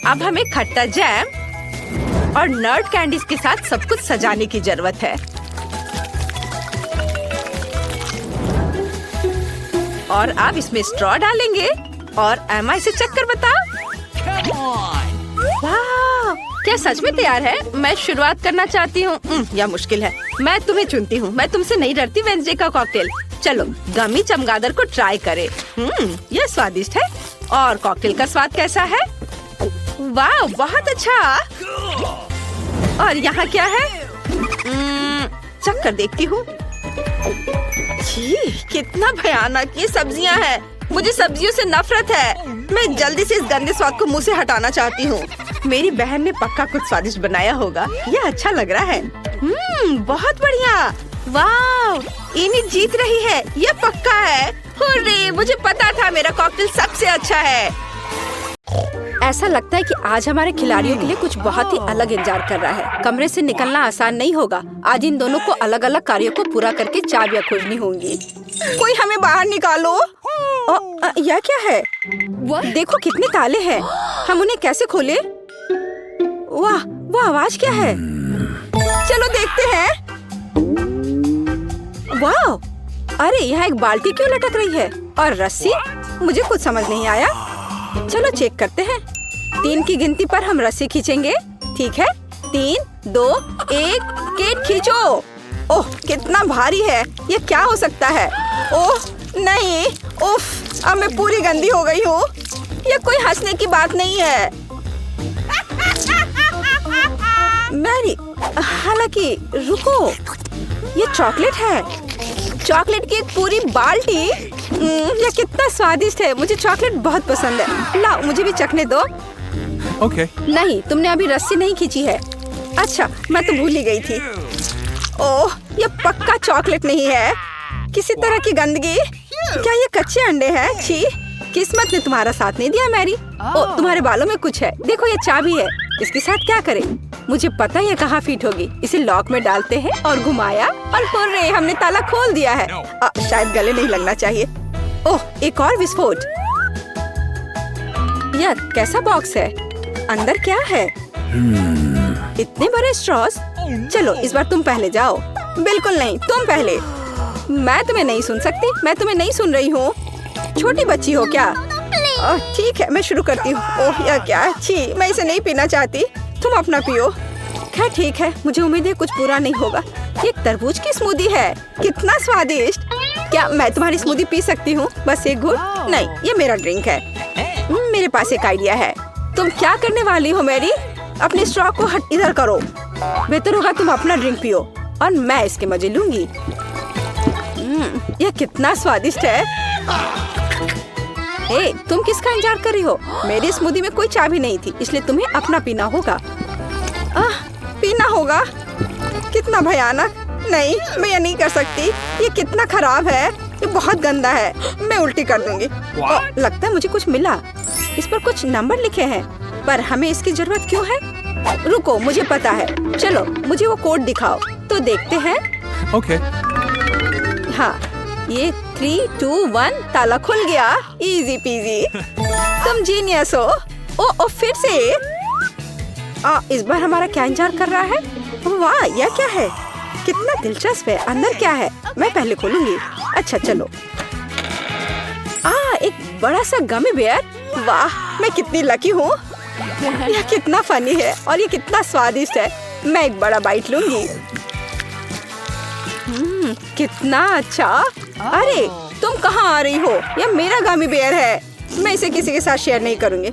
अब हमें खट्टा जैम और नट कैंडीज के साथ सब कुछ सजाने की जरूरत है। और अब इसमें स्ट्रॉ डालेंगे और एमा इसे चक्कर बताओ। वाह, क्या सच में तैयार है? मैं शुरुआत करना चाहती हूँ। यह मुश्किल है। मैं तुम्हें चुनती हूँ। मैं तुमसे नहीं डरती। वेंसडे का कॉकटेल। चलो गमी चमगादड़ को ट्राई करें। यह स्वादिष्ट है। और कॉकटेल का स्वाद कैसा है? वाह, बहुत अच्छा। और यहाँ क्या है? चक्कर देखती हूँ। कितना भयानक ये सब्जियाँ हैं। मुझे सब्जियों से नफरत है। मैं जल्दी से इस गंदे स्वाद को मुंह से हटाना चाहती हूँ। मेरी बहन ने पक्का कुछ स्वादिष्ट बनाया होगा। यह अच्छा लग रहा है। बहुत बढ़िया। वाह, इनिड जीत रही है। यह पक्का है। हुर्रे, मुझे पता था मेरा कॉकटेल सबसे अच्छा है। ऐसा लगता है कि आज हमारे खिलाड़ियों के लिए कुछ बहुत ही अलग इंतजार कर रहा है। कमरे से निकलना आसान नहीं होगा। आज इन दोनों को अलग अलग कार्यों को पूरा करके चाबियां खोजनी होंगी। कोई हमें बाहर निकालो। यह क्या है? देखो कितने ताले हैं। हम उन्हें कैसे खोले? वाह, वो आवाज क्या है? चलो देखते हैं। वाह! अरे यहाँ एक बाल्टी क्यों लटक रही है? और रस्सी? मुझे कुछ समझ नहीं आया। चलो चेक करते हैं। 3 की गिनती पर हम रस्सी खींचेंगे। ठीक है, 3, 2, 1, केट खींचो। ओह, कितना भारी है। ये क्या हो सकता है? ओह नहीं, उफ, अब मैं पूरी गंदी हो गई हूँ। ये कोई हंसने की बात नहीं है। मैरी, हालांकि रुको, ये चॉकलेट है। चॉकलेट की एक पूरी बाल्टी। ये कितना स्वादिष्ट है। मुझे चॉकलेट बहुत पसंद है। लाओ, मुझे भी चखने दो। Okay. नहीं, तुमने अभी रस्सी नहीं खींची है। अच्छा, मैं तो भूल ही गई थी। ओह, ये पक्का चॉकलेट नहीं है। किसी तरह की गंदगी। क्या ये कच्चे अंडे हैं? छी, किस्मत ने तुम्हारा साथ नहीं दिया मैरी। ओ, तुम्हारे बालों में कुछ है। देखो, ये चाबी है। इसके साथ क्या करें? मुझे पता है ये कहाँ फिट होगी। इसे लॉक में डालते हैं और घुमाया और हुर्रे, हमने ताला खोल दिया है। शायद गले नहीं लगना चाहिए। ओह, एक और विस्फोट। यह कैसा बॉक्स है? अंदर क्या है? इतने बड़े स्ट्रॉस। चलो, इस बार तुम पहले जाओ। बिल्कुल नहीं, तुम पहले। मैं तुम्हें नहीं सुन सकती। मैं तुम्हें नहीं सुन रही हूँ। छोटी बच्ची हो क्या? ठीक है, मैं शुरू करती हूँ। ओह, यह क्या? छी, मैं इसे नहीं पीना चाहती। तुम अपना पियो। खैर ठीक है, मुझे उम्मीद है कुछ बुरा नहीं होगा। ये एक तरबूज की स्मूदी है। कितना स्वादिष्ट। क्या मैं तुम्हारी स्मूदी पी सकती हूँ? बस एक घूंट? नहीं, ये मेरा ड्रिंक है। मेरे पास एक आइडिया है। तुम क्या करने वाली हो मैरी? अपने स्ट्रॉ को हट इधर करो। बेहतर होगा तुम अपना ड्रिंक पियो और मैं इसके मजे लूंगी। यह कितना स्वादिष्ट है। ए, तुम किसका इंतजार कर रही हो? मेरी स्मूदी में कोई चाबी नहीं थी, इसलिए तुम्हें अपना पीना होगा। पीना होगा? कितना भयानक। नहीं, मैं ये नहीं कर सकती। ये कितना खराब है। ये बहुत गंदा है। मैं उल्टी कर दूंगी। लगता है मुझे कुछ मिला। इस पर कुछ नंबर लिखे हैं, पर हमें इसकी जरूरत क्यों है? रुको, मुझे पता है। चलो, मुझे वो कोड दिखाओ तो देखते हैं। Okay. हाँ, ये 3, 2, 1 ताला खुल गया। Easy PG. तुम जीनियस हो। ओ, फिर से। इस बार हमारा क्या इंतजार कर रहा है? वाह, यह क्या है? कितना दिलचस्प है। अंदर क्या है? मैं पहले खोलूंगी। अच्छा चलो। एक बड़ा सा गमी बेयर। वाह, मैं कितनी लकी हूँ। यह कितना फनी है और ये कितना स्वादिष्ट है। मैं एक बड़ा बाइट लूंगी। कितना अच्छा। अरे, तुम कहाँ आ रही हो? यह मेरा गमी बेयर है। मैं इसे किसी के साथ शेयर नहीं करूंगी।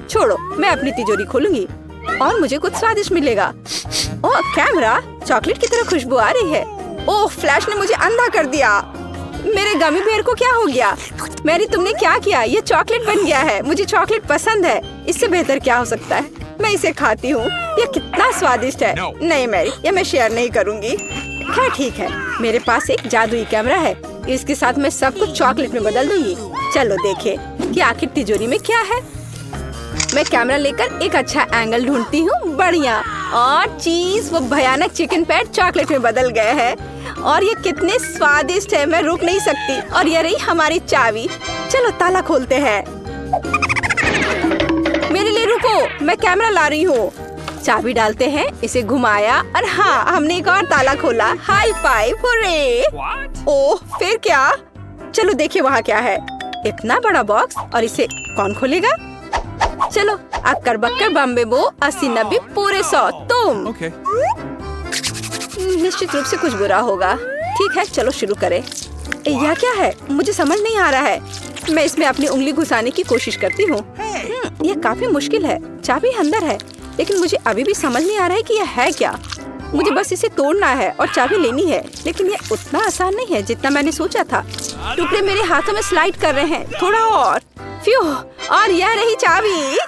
छोड़ो, मैं अपनी तिजोरी खोलूंगी और मुझे कुछ स्वादिष्ट मिलेगा। ओह, कैमरा, चॉकलेट की तरह खुशबू आ रही है। ओह, फ्लैश ने मुझे अंधा कर दिया। मेरे गमी बेयर को क्या हो गया? मैरी, तुमने क्या किया? ये चॉकलेट बन गया है। मुझे चॉकलेट पसंद है। इससे बेहतर क्या हो सकता है? मैं इसे खाती हूँ। यह कितना स्वादिष्ट है। नहीं मैरी, ये मैं शेयर नहीं करूँगी। खैर ठीक है, मेरे पास एक जादुई कैमरा है। इसके साथ मैं सब कुछ चॉकलेट में बदल दूंगी। चलो देखें कि आखिर तिजोरी में क्या है। मैं कैमरा लेकर एक अच्छा एंगल ढूंढती हूँ। बढ़िया। और चीज, वो भयानक चिकन पैड चॉकलेट में बदल गए हैं और ये कितने स्वादिष्ट है। मैं रुक नहीं सकती। और ये रही हमारी चाबी। चलो ताला खोलते हैं। मेरे लिए रुको, मैं कैमरा ला रही हूँ। चाबी डालते हैं, इसे घुमाया और हाँ, हमने एक और ताला खोला। High five, hurray. ओह, फिर क्या? चलो देखिए वहाँ क्या है। इतना बड़ा बॉक्स, और इसे कौन खोलेगा? चलो, अक्कर बक्कर बम्बे बो 80, 90 पूरे 100 तुम। Okay. निश्चित रूप से कुछ बुरा होगा। ठीक है, चलो शुरू करें। यह क्या है? मुझे समझ नहीं आ रहा है। मैं इसमें अपनी उंगली घुसाने की कोशिश करती हूँ। यह काफी मुश्किल है। चाबी अंदर है, लेकिन मुझे अभी भी समझ नहीं आ रहा है कि यह है क्या। मुझे बस इसे तोड़ना है और चाबी लेनी है, लेकिन यह उतना आसान नहीं है जितना मैंने सोचा था। टुकड़े मेरे हाथों में स्लाइड कर रहे हैं। थोड़ा और। फ्यू, और यह रही चाबी।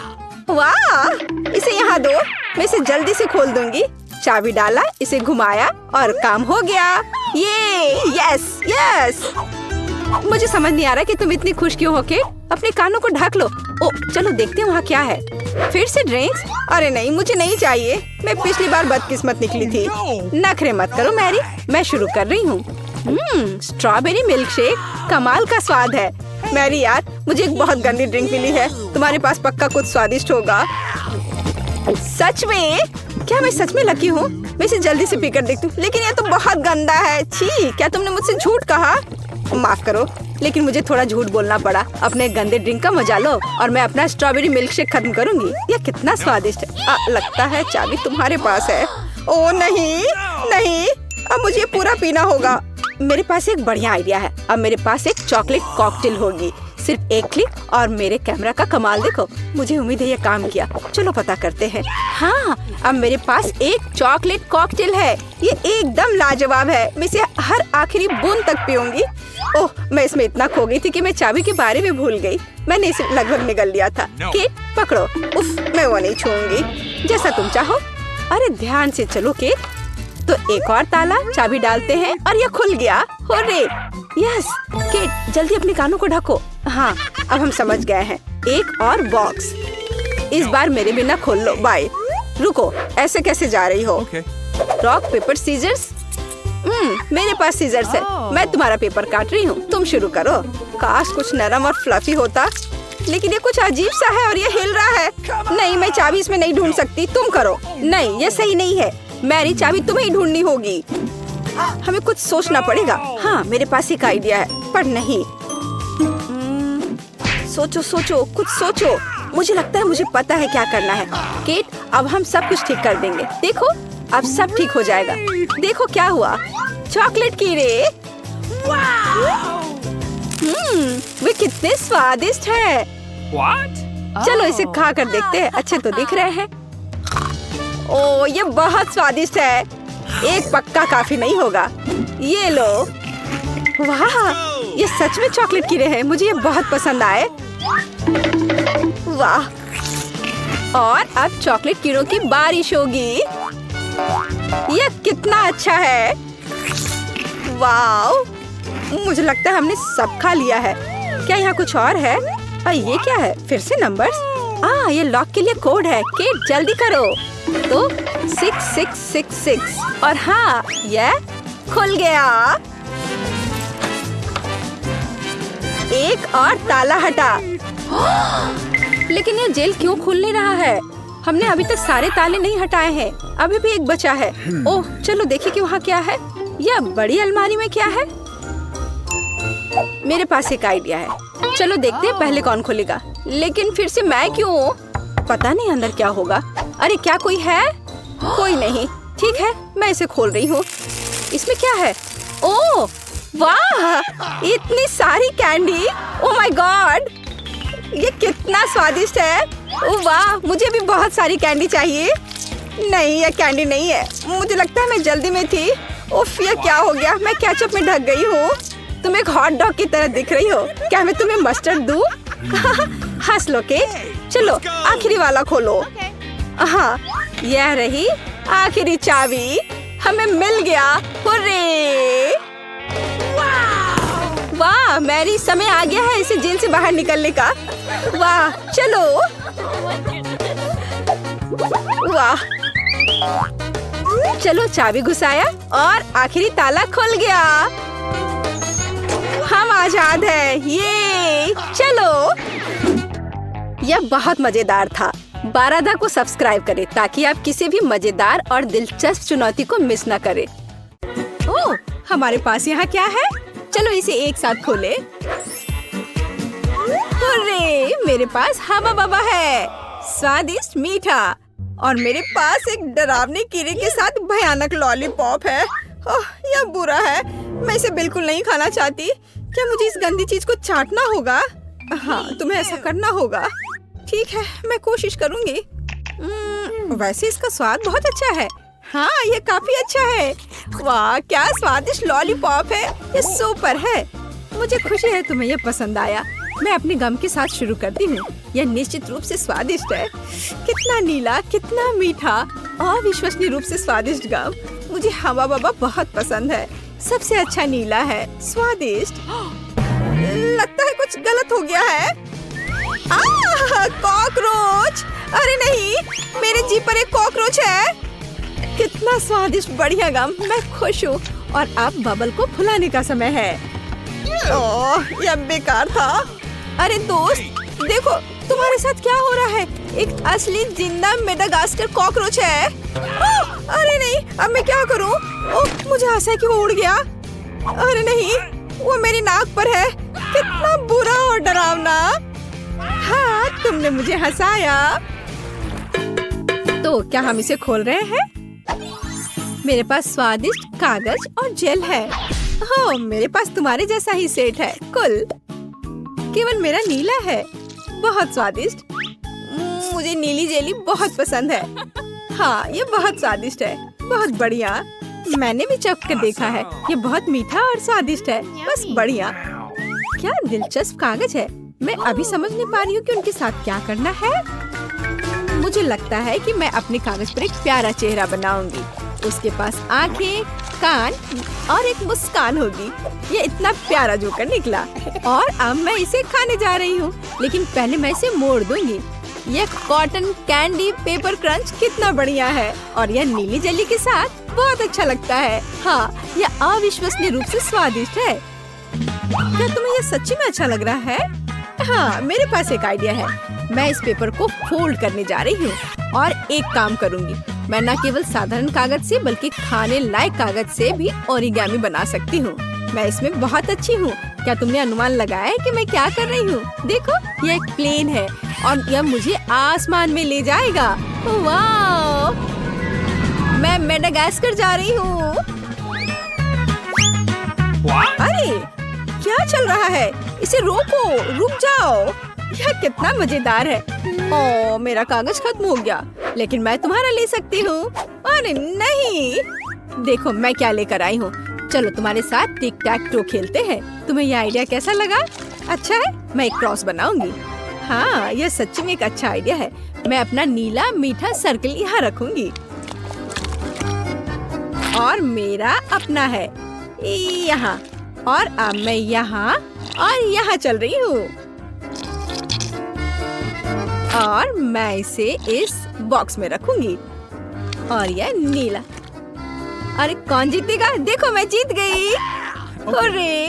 वाह, इसे यहाँ दो, मैं इसे जल्दी से खोल दूंगी। चाबी डाला, इसे घुमाया और काम हो गया। ये यस यस। मुझे समझ नहीं आ रहा कि तुम इतनी खुश क्यों हो के? अपने कानों को ढक लो। ओ चलो देखते हैं वहाँ क्या है। फिर से ड्रिंक्स? अरे नहीं, मुझे नहीं चाहिए। मैं पिछली बार बदकिस्मत निकली थी। नखरे मत करो मैरी, मैं शुरू कर रही हूँ। स्ट्रॉबेरी मिल्क शेक, कमाल का स्वाद है। मैरी यार, मुझे एक बहुत गंदी ड्रिंक मिली है। तुम्हारे पास पक्का कुछ स्वादिष्ट होगा। सच में? क्या मैं सच में लकी हूँ? मैं इसे जल्दी से पीकर देखती हूँ। लेकिन ये तो बहुत गंदा है। छी, क्या तुमने मुझसे झूठ कहा? माफ करो, लेकिन मुझे थोड़ा झूठ बोलना पड़ा। अपने गंदे ड्रिंक का मजा लो और मैं अपना स्ट्रॉबेरी मिल्क शेक खत्म करूंगी। यह कितना स्वादिष्ट है। लगता है चाबी तुम्हारे पास है। ओ नहीं नहीं, अब मुझे पूरा पीना होगा। मेरे पास एक बढ़िया आइडिया है। अब मेरे पास एक चॉकलेट कॉकटेल होगी। सिर्फ एक क्लिक और मेरे कैमरा का कमाल देखो। मुझे उम्मीद है ये काम किया। चलो पता करते हैं। हाँ, अब मेरे पास एक चॉकलेट कॉकटेल है। ये एकदम लाजवाब है। मैं इसे हर आखिरी बूंद तक पीऊंगी। ओह, मैं इसमें इतना खो गई थी कि मैं चाबी के बारे में भूल गई। मैंने इसे लगभग निगल लिया था। केट पकड़ो। उफ, मैं वो नहीं छूऊंगी। जैसा तुम चाहो। अरे ध्यान से चलो केट। तो एक और ताला, चाबी डालते हैं और ये खुल गया। होरे! यस! केट जल्दी अपने कानों को ढको। हाँ, अब हम समझ गए हैं। एक और बॉक्स। इस बार मेरे बिना खोल लो। बाय। रुको, ऐसे कैसे जा रही हो? Okay. Rock paper scissors? मेरे पास सीजर्स है। मैं तुम्हारा पेपर काट रही हूँ। तुम शुरू करो। काश कुछ नरम और फ्लफी होता, लेकिन ये कुछ अजीब सा है और ये हिल रहा है। नहीं, मैं चाबी इसमें नहीं ढूंढ सकती। तुम करो। नहीं, ये सही नहीं है। मैरी, चाबी तुम्हें ही ढूंढनी होगी। हमें कुछ सोचना पड़ेगा। हाँ, मेरे पास एक आइडिया है, पर नहीं। सोचो सोचो, कुछ सोचो। मुझे लगता है मुझे पता है क्या करना है। केट, अब हम सब कुछ ठीक कर देंगे। देखो, अब सब ठीक हो जाएगा। देखो क्या हुआ। चॉकलेट कीड़े। वे कितने स्वादिष्ट है। चलो इसे खा कर देखते हैं। अच्छे तो दिख रहे हैं। ओ, ये बहुत स्वादिष्ट है। एक पक्का काफी नहीं होगा। ये लो। वाह, ये सच में चॉकलेट कीड़े हैं। मुझे ये बहुत पसंद आए। वाह, और अब चॉकलेट कीड़ों की बारिश होगी। ये कितना अच्छा है। वाह, मुझे लगता है हमने सब खा लिया है। क्या यहाँ कुछ और है? ये क्या है? फिर से नंबर्स? ये लॉक के लिए कोड है। केट जल्दी करो। तो 6666 और हाँ, ये खुल गया। एक और ताला हटा। लेकिन ये जेल क्यों खुल नहीं रहा है? हमने अभी तक सारे ताले नहीं हटाए हैं। अभी भी एक बचा है। ओह, चलो देखिए कि वहाँ क्या है। यह बड़ी अलमारी में क्या है? मेरे पास एक आइडिया है। चलो देखते हैं पहले कौन खोलेगा। लेकिन फिर से मैं क्यों? पता नहीं अंदर क्या होगा। अरे क्या कोई है? कोई नहीं। ठीक है, मैं इसे खोल रही हूँ। इसमें क्या है? ओह वाह, इतनी सारी कैंडी। ओह माय गॉड, ये कितना स्वादिष्ट है। ओह वाह, मुझे भी बहुत सारी कैंडी चाहिए। नहीं, ये कैंडी नहीं है। मुझे लगता है मैं जल्दी में थी। उफ, ये क्या हो गया? मैं केचप में ढक गई हूँ। तुम एक हॉट डॉग की तरह दिख रही हो। क्या मैं तुम्हें मस्टर्ड दूँ? हंस लो के। चलो आखिरी वाला खोलो। हाँ, यह रही आखिरी चाबी। हमें मिल गया। हुर्रे! वाह मैरी, समय आ गया है इसे जेल से बाहर निकलने का। वाह, चलो। वाह, चलो चाबी घुसाया और आखिरी ताला खुल गया। हम आजाद हैं। ये चलो। यह बहुत मजेदार था। बारादा को सब्सक्राइब करें ताकि आप किसी भी मजेदार और दिलचस्प चुनौती को मिस न करें। ओह, हमारे पास यहाँ क्या है? चलो इसे एक साथ खोले। हुर्रे, मेरे पास हवा बबा है, स्वादिष्ट मीठा। और मेरे पास एक डरावने कीड़े के साथ भयानक लॉलीपॉप है। ओह, यह बुरा है। मैं इसे बिल्कुल नहीं खाना चाहती। क्या मुझे इस गंदी चीज को चाटना होगा? हाँ, तुम्हें ऐसा करना होगा। ठीक है, मैं कोशिश करूंगी। वैसे इसका स्वाद बहुत अच्छा है। हाँ, ये काफी अच्छा है। वाह, क्या स्वादिष्ट लॉलीपॉप है। ये सुपर है। मुझे खुशी है तुम्हें ये पसंद आया। मैं अपने गम के साथ शुरू करती हूँ। यह निश्चित रूप से स्वादिष्ट है। कितना नीला, कितना मीठा, अविश्वसनीय रूप से स्वादिष्ट गम। मुझे हवा बबा बहुत पसंद है। सबसे अच्छा नीला है, स्वादिष्ट। लगता है कुछ गलत हो गया है। कॉकरोच! अरे नहीं, मेरे जीभ पर एक कॉकरोच है। कितना स्वादिष्ट, बढ़िया गम, मैं खुश हूँ। और अब बबल को फुलाने का समय है। ओह, यह बेकार था। अरे दोस्त, देखो तुम्हारे साथ क्या हो रहा है। एक असली जिंदा मेडागास्कर कॉकरोच है। अरे नहीं, अब मैं क्या करूँ? ओह, मुझे आशा है कि वो उड़ गया। अरे नहीं, वो मेरी नाक पर है। कितना बुरा और डरावना। हाँ, तुमने मुझे हंसाया। तो क्या हम इसे खोल रहे हैं? मेरे पास स्वादिष्ट कागज और जेल है। हो, मेरे पास तुम्हारे जैसा ही सेट है। कुल केवल मेरा नीला है। बहुत स्वादिष्ट। मुझे नीली जेली बहुत पसंद है। हाँ, ये बहुत स्वादिष्ट है। बहुत बढ़िया। मैंने भी चख कर देखा है। ये बहुत मीठा और स्वादिष्ट है। बस बढ़िया। क्या दिलचस्प कागज है। मैं अभी समझ नहीं पा रही हूँ कि उनके साथ क्या करना है। मुझे लगता है कि मैं अपने कागज पर एक प्यारा चेहरा बनाऊंगी। उसके पास आंखें, कान और एक मुस्कान होगी। ये इतना प्यारा जोकर निकला। और अब मैं इसे खाने जा रही हूँ, लेकिन पहले मैं इसे मोड़ दूंगी। ये कॉटन कैंडी पेपर क्रंच कितना बढ़िया है। और यह नीली जेली के साथ बहुत अच्छा लगता है। हाँ, यह अविश्वसनीय रूप से स्वादिष्ट है। क्या तुम्हें यह सच्ची में अच्छा लग रहा है? हाँ, मेरे पास एक आइडिया है। मैं इस पेपर को फोल्ड करने जा रही हूँ और एक काम करूँगी। मैं न केवल साधारण कागज से बल्कि खाने लायक कागज से भी ओरिगामी बना सकती हूँ। मैं इसमें बहुत अच्छी हूँ। क्या तुमने अनुमान लगाया है कि मैं क्या कर रही हूँ? देखो, यह एक प्लेन है और यह मुझे आसमान में ले जाएगा। वाह! मैं मेडागास्कर जा रही हूँ। अरे, क्या चल रहा है? इसे रोको, रुक जाओ। यह कितना मजेदार है। ओह, मेरा कागज खत्म हो गया, लेकिन मैं तुम्हारा ले सकती हूँ। अरे नहीं, देखो मैं क्या लेकर आई हूँ। चलो तुम्हारे साथ टिक टैक टो खेलते हैं। तुम्हें यह आइडिया कैसा लगा? अच्छा है, मैं एक क्रॉस बनाऊंगी। हाँ, यह सच्ची में एक अच्छा आइडिया है। मैं अपना नीला मीठा सर्कल यहाँ रखूंगी और मेरा अपना है यहाँ। और अब मैं यहाँ और यहाँ चल रही हूँ और मैं इसे इस बॉक्स में रखूंगी। और यह नीला। अरे कौन जीतेगा? देखो, मैं जीत गई। अरे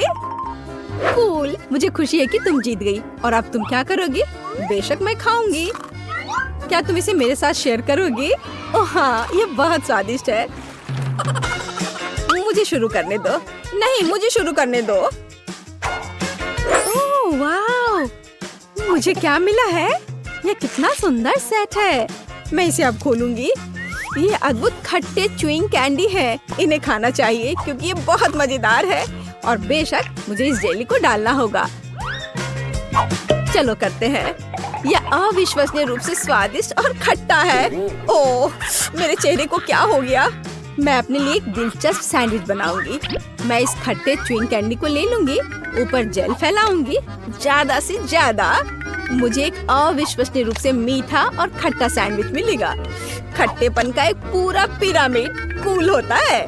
कूल, मुझे खुशी है कि तुम जीत गई। और अब तुम क्या करोगी? बेशक मैं खाऊंगी। क्या तुम इसे मेरे साथ शेयर करोगी? ओह हाँ, ये बहुत स्वादिष्ट है। मुझे शुरू करने दो। नहीं, मुझे शुरू करने दो। ओह वाह, मुझे क्या मिला है? यह कितना सुंदर सेट है। मैं इसे अब खोलूंगी। ये अद्भुत खट्टे च्युइंग कैंडी है। इन्हें खाना चाहिए क्योंकि ये बहुत मजेदार है। और बेशक मुझे इस जेली को डालना होगा। चलो करते हैं। यह अविश्वसनीय रूप से स्वादिष्ट और खट्टा है। ओह, मेरे चेहरे को क्या हो गया? मैं अपने लिए एक दिलचस्प सैंडविच बनाऊंगी। मैं इस खट्टे च्युइंग कैंडी को ले लूंगी, ऊपर जेल फैलाऊंगी ज्यादा से ज्यादा। मुझे एक अविश्वसनीय रूप से मीठा और खट्टा सैंडविच मिलेगा। खट्टेपन का एक पूरा पिरामिड कूल होता है।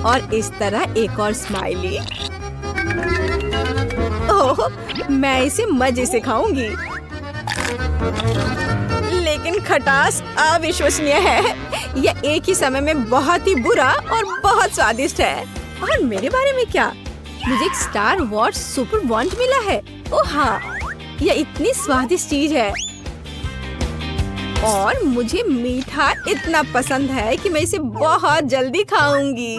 और इस तरह एक और स्माइली। ओह, मैं इसे मजे से खाऊंगी। लेकिन खटास अविश्वसनीय है। यह एक ही समय में बहुत ही बुरा और बहुत स्वादिष्ट है। और मेरे बारे में क्या? मुझे एक स्टार वॉर्स सुपर बॉन्ड मिला है। ओह हाँ, यह इतनी स्वादिष्ट चीज है। और मुझे मीठा इतना पसंद है कि मैं इसे बहुत जल्दी खाऊंगी।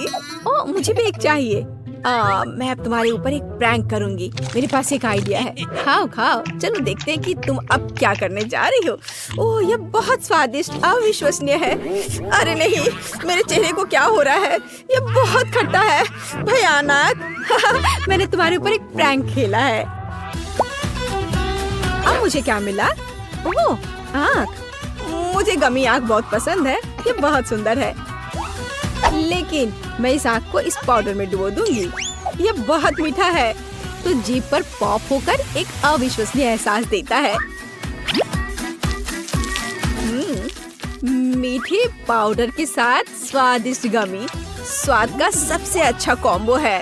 ओह, मुझे भी एक चाहिए। मैं अब तुम्हारे ऊपर एक प्रैंक करूंगी। मेरे पास एक आइडिया है। खाओ खाओ। चलो देखते हैं कि तुम अब क्या करने जा रही हो। ओह, यह बहुत स्वादिष्ट अविश्वसनीय है। अरे नहीं, मेरे चेहरे को क्या हो रहा है? यह बहुत खट्टा है, भयानक। मैंने तुम्हारे ऊपर एक प्रैंक खेला है। अब मुझे क्या मिला? ओह, आँख। मुझे गमी आँख बहुत पसंद है। ये बहुत सुंदर है। लेकिन मैं इस आँख को इस पाउडर में डुबो दूंगी। ये बहुत मीठा है, तो जीभ पर पॉप होकर एक अविश्वसनीय एहसास देता है। मीठे पाउडर के साथ स्वादिष्ट गमी स्वाद का सबसे अच्छा कॉम्बो है।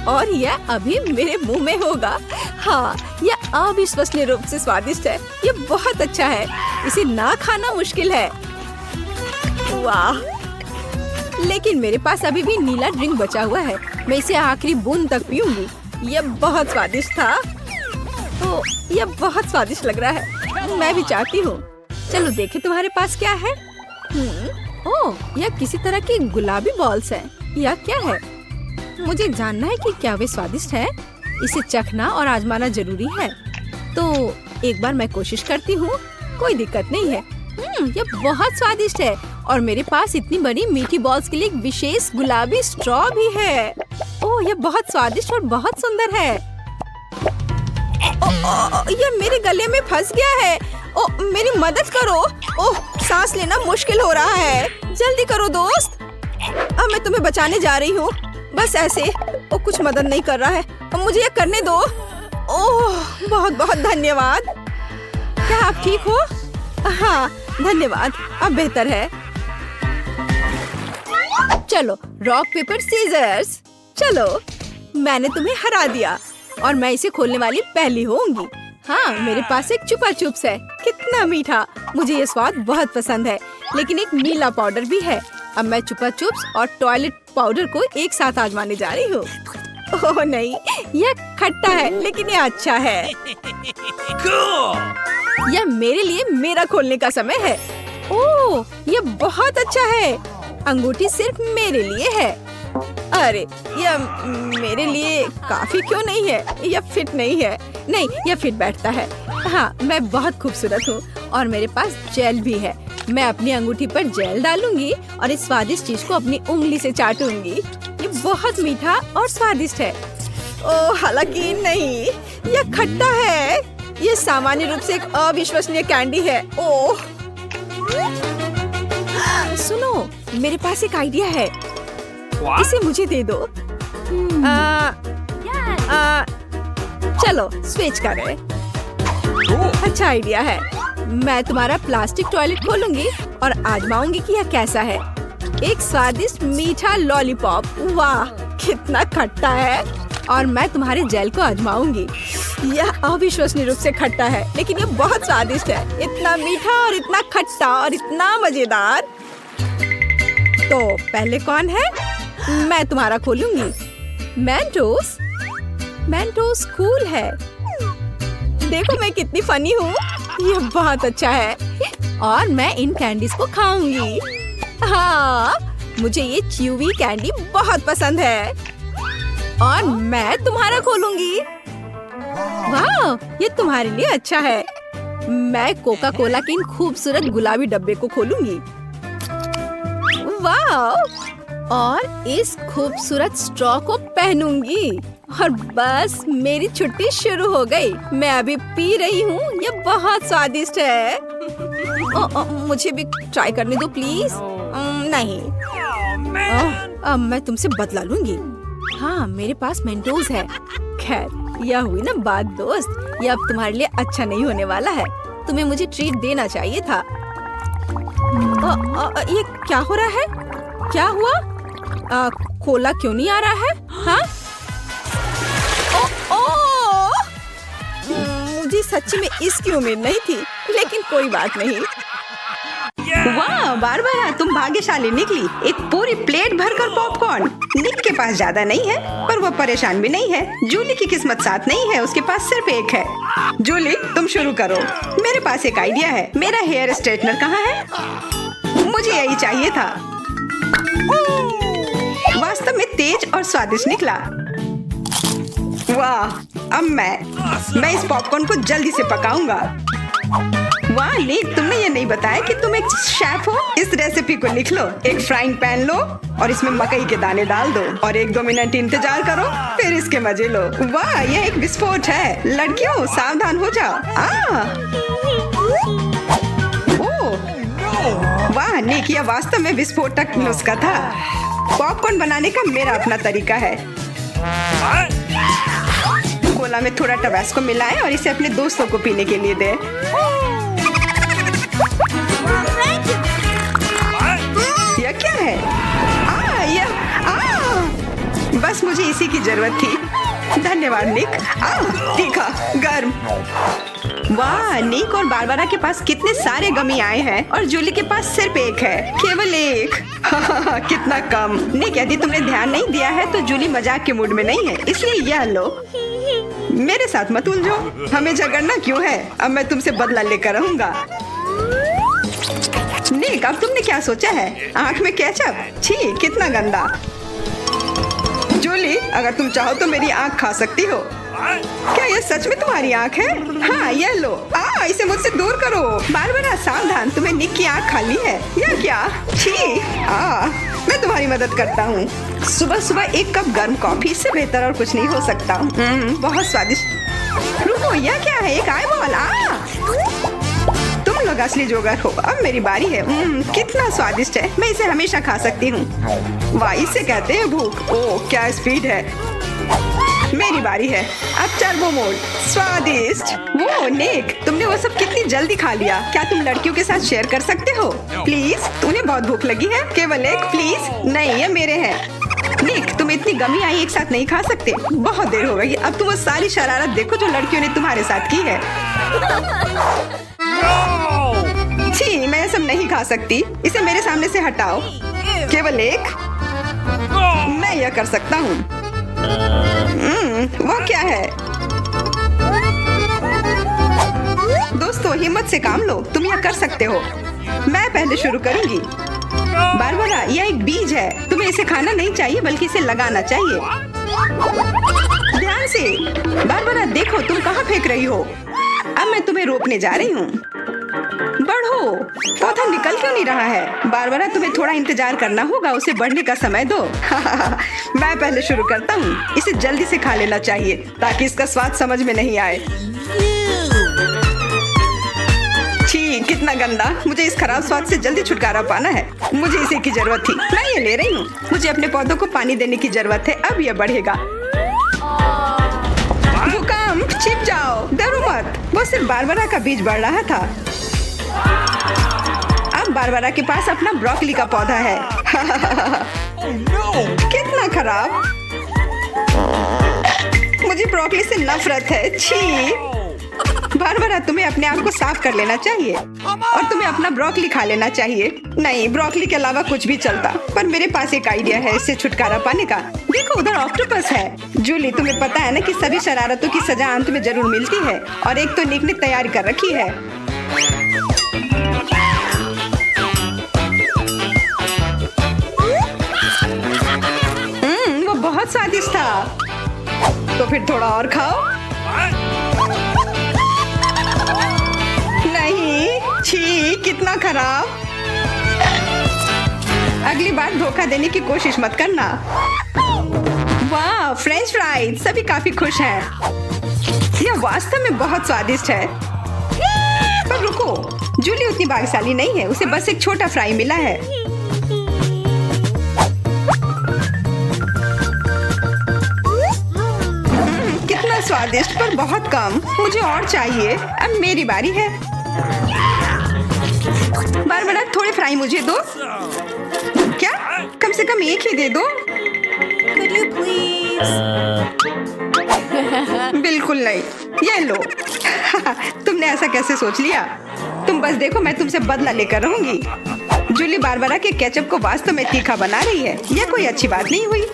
और यह अभी मेरे मुंह में होगा। हाँ, अविश्वसनीय रूप से स्वादिष्ट है। ये बहुत अच्छा है, इसे ना खाना मुश्किल है। वाह! लेकिन मेरे पास अभी भी नीला ड्रिंक बचा हुआ है, मैं इसे आखिरी बूंद तक पीऊंगी। यह बहुत स्वादिष्ट था। ओह, यह बहुत स्वादिष्ट लग रहा है, मैं भी चाहती हूँ। चलो देखें तुम्हारे पास क्या है। ओह, यह किसी तरह की गुलाबी बॉल्स है। यह क्या है? मुझे जानना है कि क्या वे स्वादिष्ट है। इसे चखना और आजमाना जरूरी है। तो एक बार मैं कोशिश करती हूँ, कोई दिक्कत नहीं है। यह बहुत स्वादिष्ट है और मेरे पास इतनी बड़ी मीठी बॉल्स के लिए एक विशेष गुलाबी स्ट्रॉ भी है। ओह, यह बहुत स्वादिष्ट और बहुत सुंदर है। यह मेरे गले में फंस गया है। ओह, मेरी मदद करो। ओह, सांस लेना मुश्किल हो रहा है। जल्दी करो दोस्त, अब मैं तुम्हें बचाने जा रही हूँ। बस ऐसे। ओह, कुछ मदद नहीं कर रहा है, अब मुझे यह करने दो। ओह, बहुत बहुत धन्यवाद। क्या आप ठीक हो? हाँ, धन्यवाद, अब बेहतर है। चलो, रॉक पेपर सीजर्स। चलो, मैंने तुम्हें हरा दिया और मैं इसे खोलने वाली पहली होंगी। हाँ, मेरे पास एक चुपा चुप्स है। कितना मीठा! मुझे ये स्वाद बहुत पसंद है, लेकिन एक नीला पाउडर भी है। अब मैं चुपा चुप्स और टॉयलेट पाउडर को एक साथ आजमाने जा रही हूँ। ओह नहीं, यह खट्टा है, लेकिन यह अच्छा है। यह मेरे लिए मेरा खोलने का समय है। ओह, यह बहुत अच्छा है। अंगूठी सिर्फ मेरे लिए है। अरे, यह मेरे लिए काफी क्यों नहीं है? यह फिट नहीं है। नहीं, यह फिट बैठता है। हाँ, मैं बहुत खूबसूरत हूँ और मेरे पास जेल भी है। मैं अपनी अंगूठी पर जेल डालूंगी और इस स्वादिष्ट चीज को अपनी उंगली से चाटूंगी। ये बहुत मीठा और स्वादिष्ट है। ओह, हालांकि नहीं, यह खट्टा है। यह सामान्य रूप से एक अविश्वसनीय कैंडी है। ओह, सुनो, मेरे पास एक आइडिया है। इसे मुझे दे दो। चलो स्विच करें। अच्छा आइडिया है। मैं तुम्हारा प्लास्टिक टॉयलेट खोलूंगी और आजमाऊंगी कि यह कैसा है। एक स्वादिष्ट मीठा लॉलीपॉप। वाह, कितना खट्टा है। और मैं तुम्हारे जेल को आजमाऊंगी। यह अविश्वसनीय रूप से खट्टा है, लेकिन यह बहुत स्वादिष्ट है। इतना मीठा और इतना खट्टा और इतना मजेदार। तो पहले कौन है? मैं तुम्हारा खोलूंगी। मेंटोस। मेंटोस कूल है। देखो मैं कितनी फनी हूँ। यह बहुत अच्छा है और मैं इन कैंडीज को खाऊंगी। हाँ, मुझे ये च्यूवी कैंडी बहुत पसंद है और मैं तुम्हारा खोलूंगी। वाह, ये तुम्हारे लिए अच्छा है। मैं कोका कोला के इन खूबसूरत गुलाबी डब्बे को खोलूंगी। वाह, और इस खूबसूरत स्ट्रॉ को पहनूंगी और बस मेरी छुट्टी शुरू हो गई। मैं अभी पी रही हूँ। ये बहुत स्वादिष्ट है। मुझे भी ट्राई करने दो प्लीज। नहीं, अब मैं तुमसे बदला लूंगी। हाँ, मेरे पास मेंटोस है। खैर, यह हुई ना बात दोस्त। यह अब तुम्हारे लिए अच्छा नहीं होने वाला है। तुम्हें मुझे ट्रीट देना चाहिए था। ये क्या हो रहा है? क्या हुआ? कोला क्यों नहीं आ रहा है? हाँ? मुझे सच्ची में इसकी उम्मीद नहीं थी, लेकिन कोई बात नहीं। वाह बारबरा, तुम भाग्यशाली निकली। एक पूरी प्लेट भरकर पॉपकॉर्न। निक के पास ज्यादा नहीं है, पर वो परेशान भी नहीं है। जूली की किस्मत साथ नहीं है, उसके पास सिर्फ एक है। जूली, तुम शुरू करो। मेरे पास एक आइडिया है। मेरा हेयर स्ट्रेटनर कहाँ है? मुझे यही चाहिए था। वास्तव में तेज और स्वादिष्ट निकला। वाह, अब मैं इस पॉपकॉर्न को जल्दी से पकाऊंगा। वाह निक, तुमने ये नहीं बताया कि तुम एक शेफ हो। इस रेसिपी को लिख लो। एक फ्राइंग पैन लो और इसमें मकई के दाने डाल दो और 1-2 मिनट इंतजार करो, फिर इसके मजे लो। वाह, यह एक विस्फोट है। लड़कियों, सावधान हो जाओ। वाह निक, यह वास्तव में विस्फोटक नुस्खा था। पॉपकॉर्न बनाने का मेरा अपना तरीका है। कोला में थोड़ा टबास्को मिलाएं और इसे अपने दोस्तों को पीने के लिए दें। यह क्या है? बस मुझे इसी की जरूरत थी। धन्यवाद निक। तीखा, गर्म। वाह, निक और बारबरा के पास कितने सारे गमी आए हैं और जूली के पास सिर्फ एक है, केवल एक। कितना कम। निक, यदि तुमने ध्यान नहीं दिया है तो जूली मजाक के मूड में नहीं है, इसलिए यह लो। मेरे साथ मत उलझो, हमें झगड़ना क्यों है? अब मैं तुमसे बदला लेकर रहूंगा। निक, अब तुमने क्या सोचा है? आंख में केचप? छी, कितना गंदा। जूली, अगर तुम चाहो तो मेरी आंख खा सकती हो। क्या ये सच में तुम्हारी आंख है? हाँ, ये लो। इसे मुझसे दूर करो। बारबरा, सावधान, तुम्हें निक की आंख खाली है। यह क्या? छी। मैं तुम्हारी मदद करता हूँ। सुबह सुबह एक कप गर्म कॉफी, इससे बेहतर और कुछ नहीं हो सकता। बहुत स्वादिष्ट। रुको, यह क्या है? एक आईबॉल। तुम लोग असली जोगर हो। अब मेरी बारी है। कितना स्वादिष्ट है, मैं इसे हमेशा खा सकती हूँ। वाह, इसे कहते हैं भूख। ओह, क्या स्पीड है। मेरी बारी है। अब टर्बो मोड। स्वादिष्ट। वो निक, तुमने वो सब कितनी जल्दी खा लिया। क्या तुम लड़कियों के साथ शेयर कर सकते हो? प्लीज, तुम्हें बहुत भूख लगी है? केवल एक? प्लीज। नहीं, ये मेरे हैं। निक, तुम इतनी गमी आई एक साथ नहीं खा सकते। बहुत देर हो गई। अब तुम वो सारी शरारत देखो जो लड़कियों ने तुम्हारे साथ की है। छी, मैं सब नहीं खा सकती। इसे मेरे सामने से हटाओ। केवल एक? मैं यह कर सकता हूँ। वो क्या है? दोस्तों, हिम्मत से काम लो, तुम यह कर सकते हो। मैं पहले शुरू करूंगी। बारबरा, यह एक बीज है, तुम्हें इसे खाना नहीं चाहिए बल्कि इसे लगाना चाहिए। ध्यान से। बारबरा, देखो तुम कहाँ फेंक रही हो। अब मैं तुम्हें रोकने जा रही हूँ। बढ़ो। पौधा निकल क्यों नहीं रहा है? बारबरा, तुम्हें थोड़ा इंतजार करना होगा, उसे बढ़ने का समय दो। मैं पहले शुरू करता हूँ। इसे जल्दी से खा लेना चाहिए ताकि इसका स्वाद समझ में नहीं आए। छी, कितना गंदा। मुझे इस खराब स्वाद से जल्दी छुटकारा पाना है। मुझे इसे की जरूरत थी। मैं ये ले रही हूँ। मुझे अपने पौधों को पानी देने की जरूरत है। अब यह बढ़ेगा। भूकंप, छिप जाओ, डरो मत। वो सिर्फ बारबरा का बीज बढ़ रहा था। अब बारबरा के पास अपना ब्रोकली का पौधा है। कितना खराब। मुझे ब्रोकली से नफरत है। छी। बारबरा, तुम्हें अपने आप को साफ कर लेना चाहिए और तुम्हें अपना ब्रोकली खा लेना चाहिए। नहीं, ब्रोकली के अलावा कुछ भी चलता, पर मेरे पास एक आइडिया है इससे छुटकारा पाने का। देखो, उधर ऑक्टोपस है। जूली, तुम्हें पता है ना कि सभी शरारतों की सजा अंत में जरूर मिलती है, और एक तो निक ने तैयारी कर रखी है। वो बहुत स्वादिष्ट था। तो फिर थोड़ा और खाओ। नहीं, छी, कितना खराब। अगली बार धोखा देने की कोशिश मत करना। वाह, फ्रेंच फ्राइज। सभी काफी खुश हैं। यह वास्तव में बहुत स्वादिष्ट है। पर रुको, जूली उतनी भाग्यशाली नहीं है, उसे बस एक छोटा फ्राई मिला है। कितना स्वादिष्ट, पर बहुत कम। मुझे और चाहिए। अब मेरी बारी है। बारबरा, थोड़े फ्राई मुझे दो। क्या? कम से कम एक ही दे दो। Could you please? बिल्कुल नहीं। ये लो। तुमने ऐसा कैसे सोच लिया? तुम बस देखो, मैं तुमसे बदला लेकर रहूंगी। जूली बारबरा के केचप को वास्तव में तीखा बना रही है। यह कोई अच्छी बात नहीं हुई।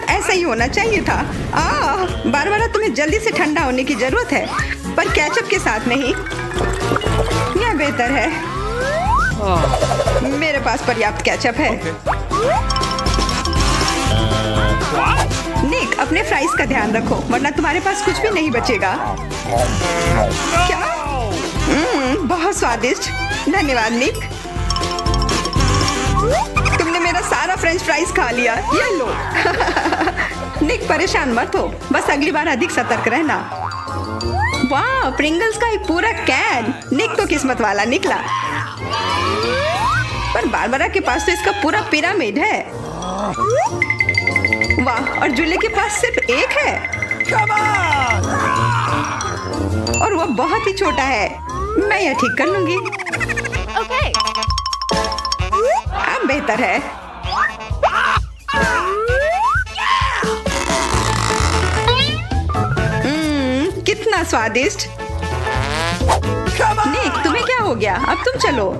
ऐसा ही होना चाहिए था। बारबरा, तुम्हें जल्दी से ठंडा होने की जरूरत है, पर केचप के साथ नहीं। यह बेहतर है। मेरे पास पर्याप्त केचप है। निक, अपने फ्राइज का ध्यान रखो, वरना तुम्हारे पास कुछ भी नहीं बचेगा। क्या? बहुत स्वादिष्ट। धन्यवाद निक। तुमने मेरा सारा फ्रेंच फ्राइज खा लिया। ये लो। निक, परेशान मत हो, बस अगली बार अधिक सतर्क रहना। वाह, प्रिंगल्स का एक पूरा कैन। निक तो किस्मत वाला निकला, पर बारबरा के पास तो इसका पूरा पिरामिड है। वाह, और जूली के पास सिर्फ एक है। और वो बहुत ही छोटा है। मैं यह ठीक कर लूंगी। ओके। अब बेहतर है। कितना स्वादिष्ट। निक, तुम्हें क्या हो गया? अब तुम चलो।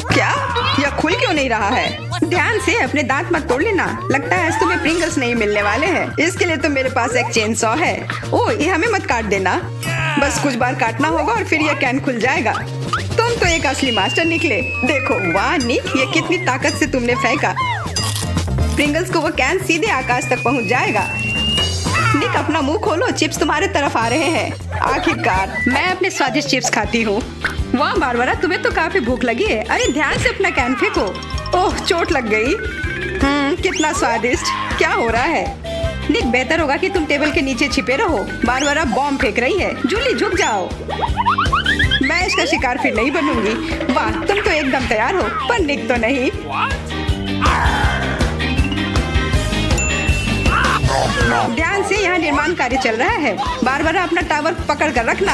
क्या? यह खुल क्यों नहीं रहा है? ध्यान से, अपने दांत मत तोड़ लेना। लगता है आज तुम्हें प्रिंगल्स नहीं मिलने वाले हैं। इसके लिए तो मेरे पास एक चेन सॉ है। ओह, ये हमें मत काट देना। बस कुछ बार काटना होगा और फिर यह कैन खुल जाएगा। तुम तो एक असली मास्टर निकले। देखो, वाह निक, ये कितनी ताकत से तुमने फेंका। प्रिंगल्स को वो कैन सीधे आकाश तक पहुंच जाएगा। निक, अपना मुंह खोलो, चिप्स तुम्हारे तरफ आ रहे हैं। आखिरकार मैं अपने स्वादिष्ट चिप्स खाती हूँ। वाह बारबरा, तुम्हें तो काफी भूख लगी है। अरे ध्यान से अपना कैन फेंको। ओह, चोट लग गई। कितना स्वादिष्ट। क्या हो रहा है? निक, बेहतर होगा कि तुम टेबल के नीचे छिपे रहो। बारबरा बॉम्ब फेंक रही है। जूली, झुक जाओ। मैं इसका शिकार फिर नहीं बनूंगी। वाह, तुम तो एकदम तैयार हो, पर निक तो नहीं। ध्यान से, यहाँ निर्माण कार्य चल रहा है। बारबरा अपना टावर पकड़ कर रखना।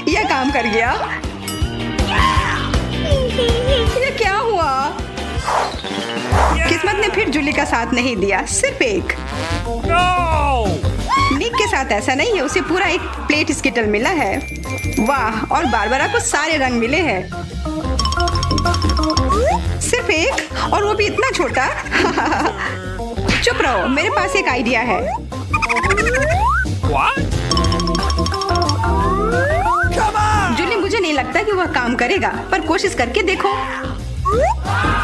यह काम कर गया। ये क्या हुआ? किस्मत ने फिर जूली का साथ नहीं दिया, सिर्फ एक। निक के साथ ऐसा नहीं है, उसे पूरा एक प्लेट स्किटल मिला है। वाह, और बारबरा को सारे रंग मिले हैं। सिर्फ एक, और वो भी इतना छोटा। चुप रहो, मेरे पास एक आइडिया है। जूली, मुझे नहीं लगता कि वह काम करेगा, पर कोशिश करके देखो।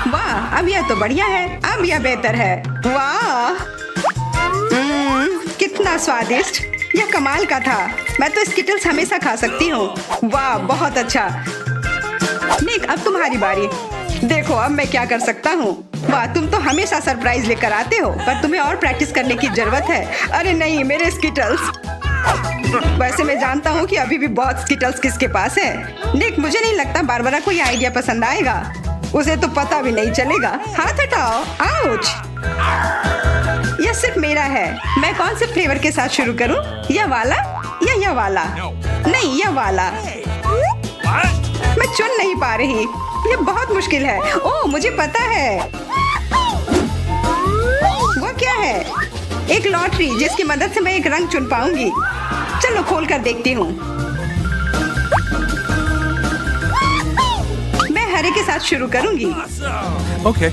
वाह, अब यह तो बढ़िया है। अब यह बेहतर है। वाह, कितना स्वादिष्ट। यह कमाल का था। मैं तो स्किटल्स हमेशा खा सकती हूँ। वाह, बहुत अच्छा। निक, अब तुम्हारी बारी। देखो अब मैं क्या कर सकता हूँ। वाह, तुम तो हमेशा सरप्राइज लेकर आते हो, पर तुम्हें और प्रैक्टिस करने की जरूरत है। अरे नहीं, मेरे स्किटल्स। वैसे मैं जानता हूँ कि अभी भी बहुत स्किटल्स किसके पास है। निक, मुझे नहीं लगता बारबरा को ये आइडिया पसंद आएगा। उसे तो पता भी नहीं चलेगा। हाथ हटाओ। आउच। यह सिर्फ मेरा है। मैं कौन से फ्लेवर के साथ शुरू करूँ? यह वाला या यह वाला? नहीं, यह वाला। मैं चुन नहीं पा रही। ये बहुत मुश्किल है। ओह, मुझे पता है। वो क्या है? एक लॉटरी जिसकी मदद से मैं एक रंग चुन पाऊंगी। चलो खोल कर देखती हूँ। मैं हरे के साथ शुरू करूंगी। Okay.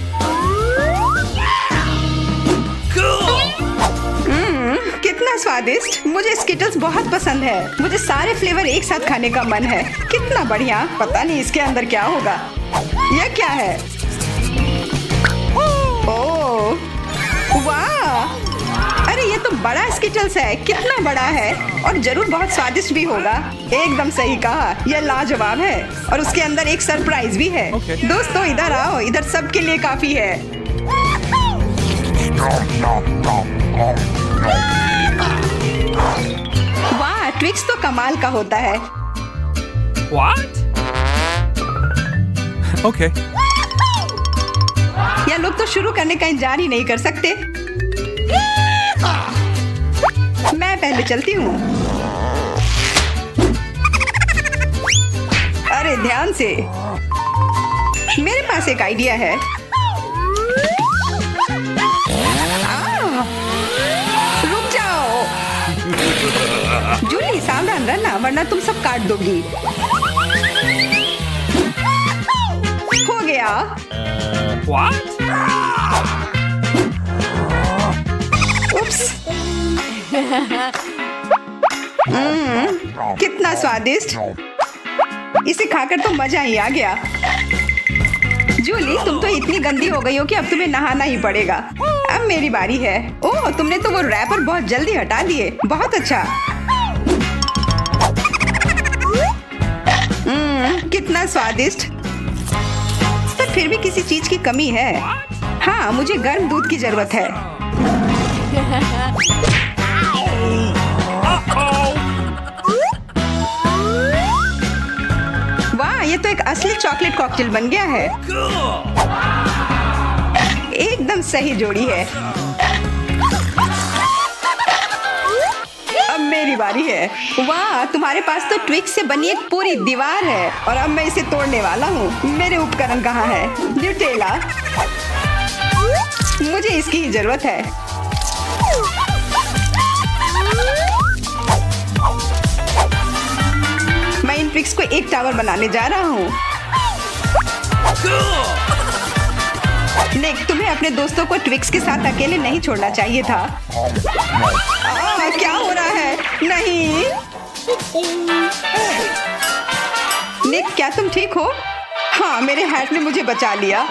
कितना स्वादिष्ट। मुझे स्किटल्स बहुत पसंद है। मुझे सारे फ्लेवर एक साथ खाने का मन है। कितना बढ़िया। पता नहीं इसके अंदर क्या होगा। यह क्या है? ओह, वाह। अरे ये तो बड़ा स्किटल्स है। कितना बड़ा है, और जरूर बहुत स्वादिष्ट भी होगा। एकदम सही कहा, यह लाजवाब है। और उसके अंदर एक सरप्राइज भी है। Okay. दोस्तों इधर आओ, इधर सबके लिए काफी है। वाह, ट्विक्स तो कमाल का होता है। Okay. यह लोग तो शुरू करने का इंतजार ही नहीं कर सकते। मैं पहले चलती हूँ। अरे ध्यान से, मेरे पास एक आइडिया है। रुक जाओ। जूली, सावधान रहना, वरना तुम सब काट दोगी। हो गया। उप्स। कितना स्वादिष्ट। इसे खाकर तो मजा ही आ गया। जूली, तुम तो इतनी गंदी हो गई हो कि अब तुम्हें नहाना ही पड़ेगा। अब मेरी बारी है। ओह, तुमने तो वो रैपर बहुत जल्दी हटा दिए। बहुत अच्छा। कितना स्वादिष्ट। पर फिर भी किसी चीज की कमी है। हाँ, मुझे गर्म दूध की जरूरत है। तो एक असली चॉकलेट कॉकटेल बन गया है। एकदम सही जोड़ी है। अब मेरी बारी है। वाह, तुम्हारे पास तो ट्विक्स से बनी एक पूरी दीवार है और अब मैं इसे तोड़ने वाला हूँ। मेरे उपकरण कहाँ है? न्यूटेला, मुझे इसकी ही जरूरत है। मैं इन ट्विक्स को एक टावर बनाने जा रहा हूँ। निक, तुम्हें अपने दोस्तों को ट्विक्स के साथ अकेले नहीं छोड़ना चाहिए था। क्या हो रहा है? नहीं निक, क्या तुम ठीक हो? हाँ, मेरे हैट ने मुझे बचा लिया।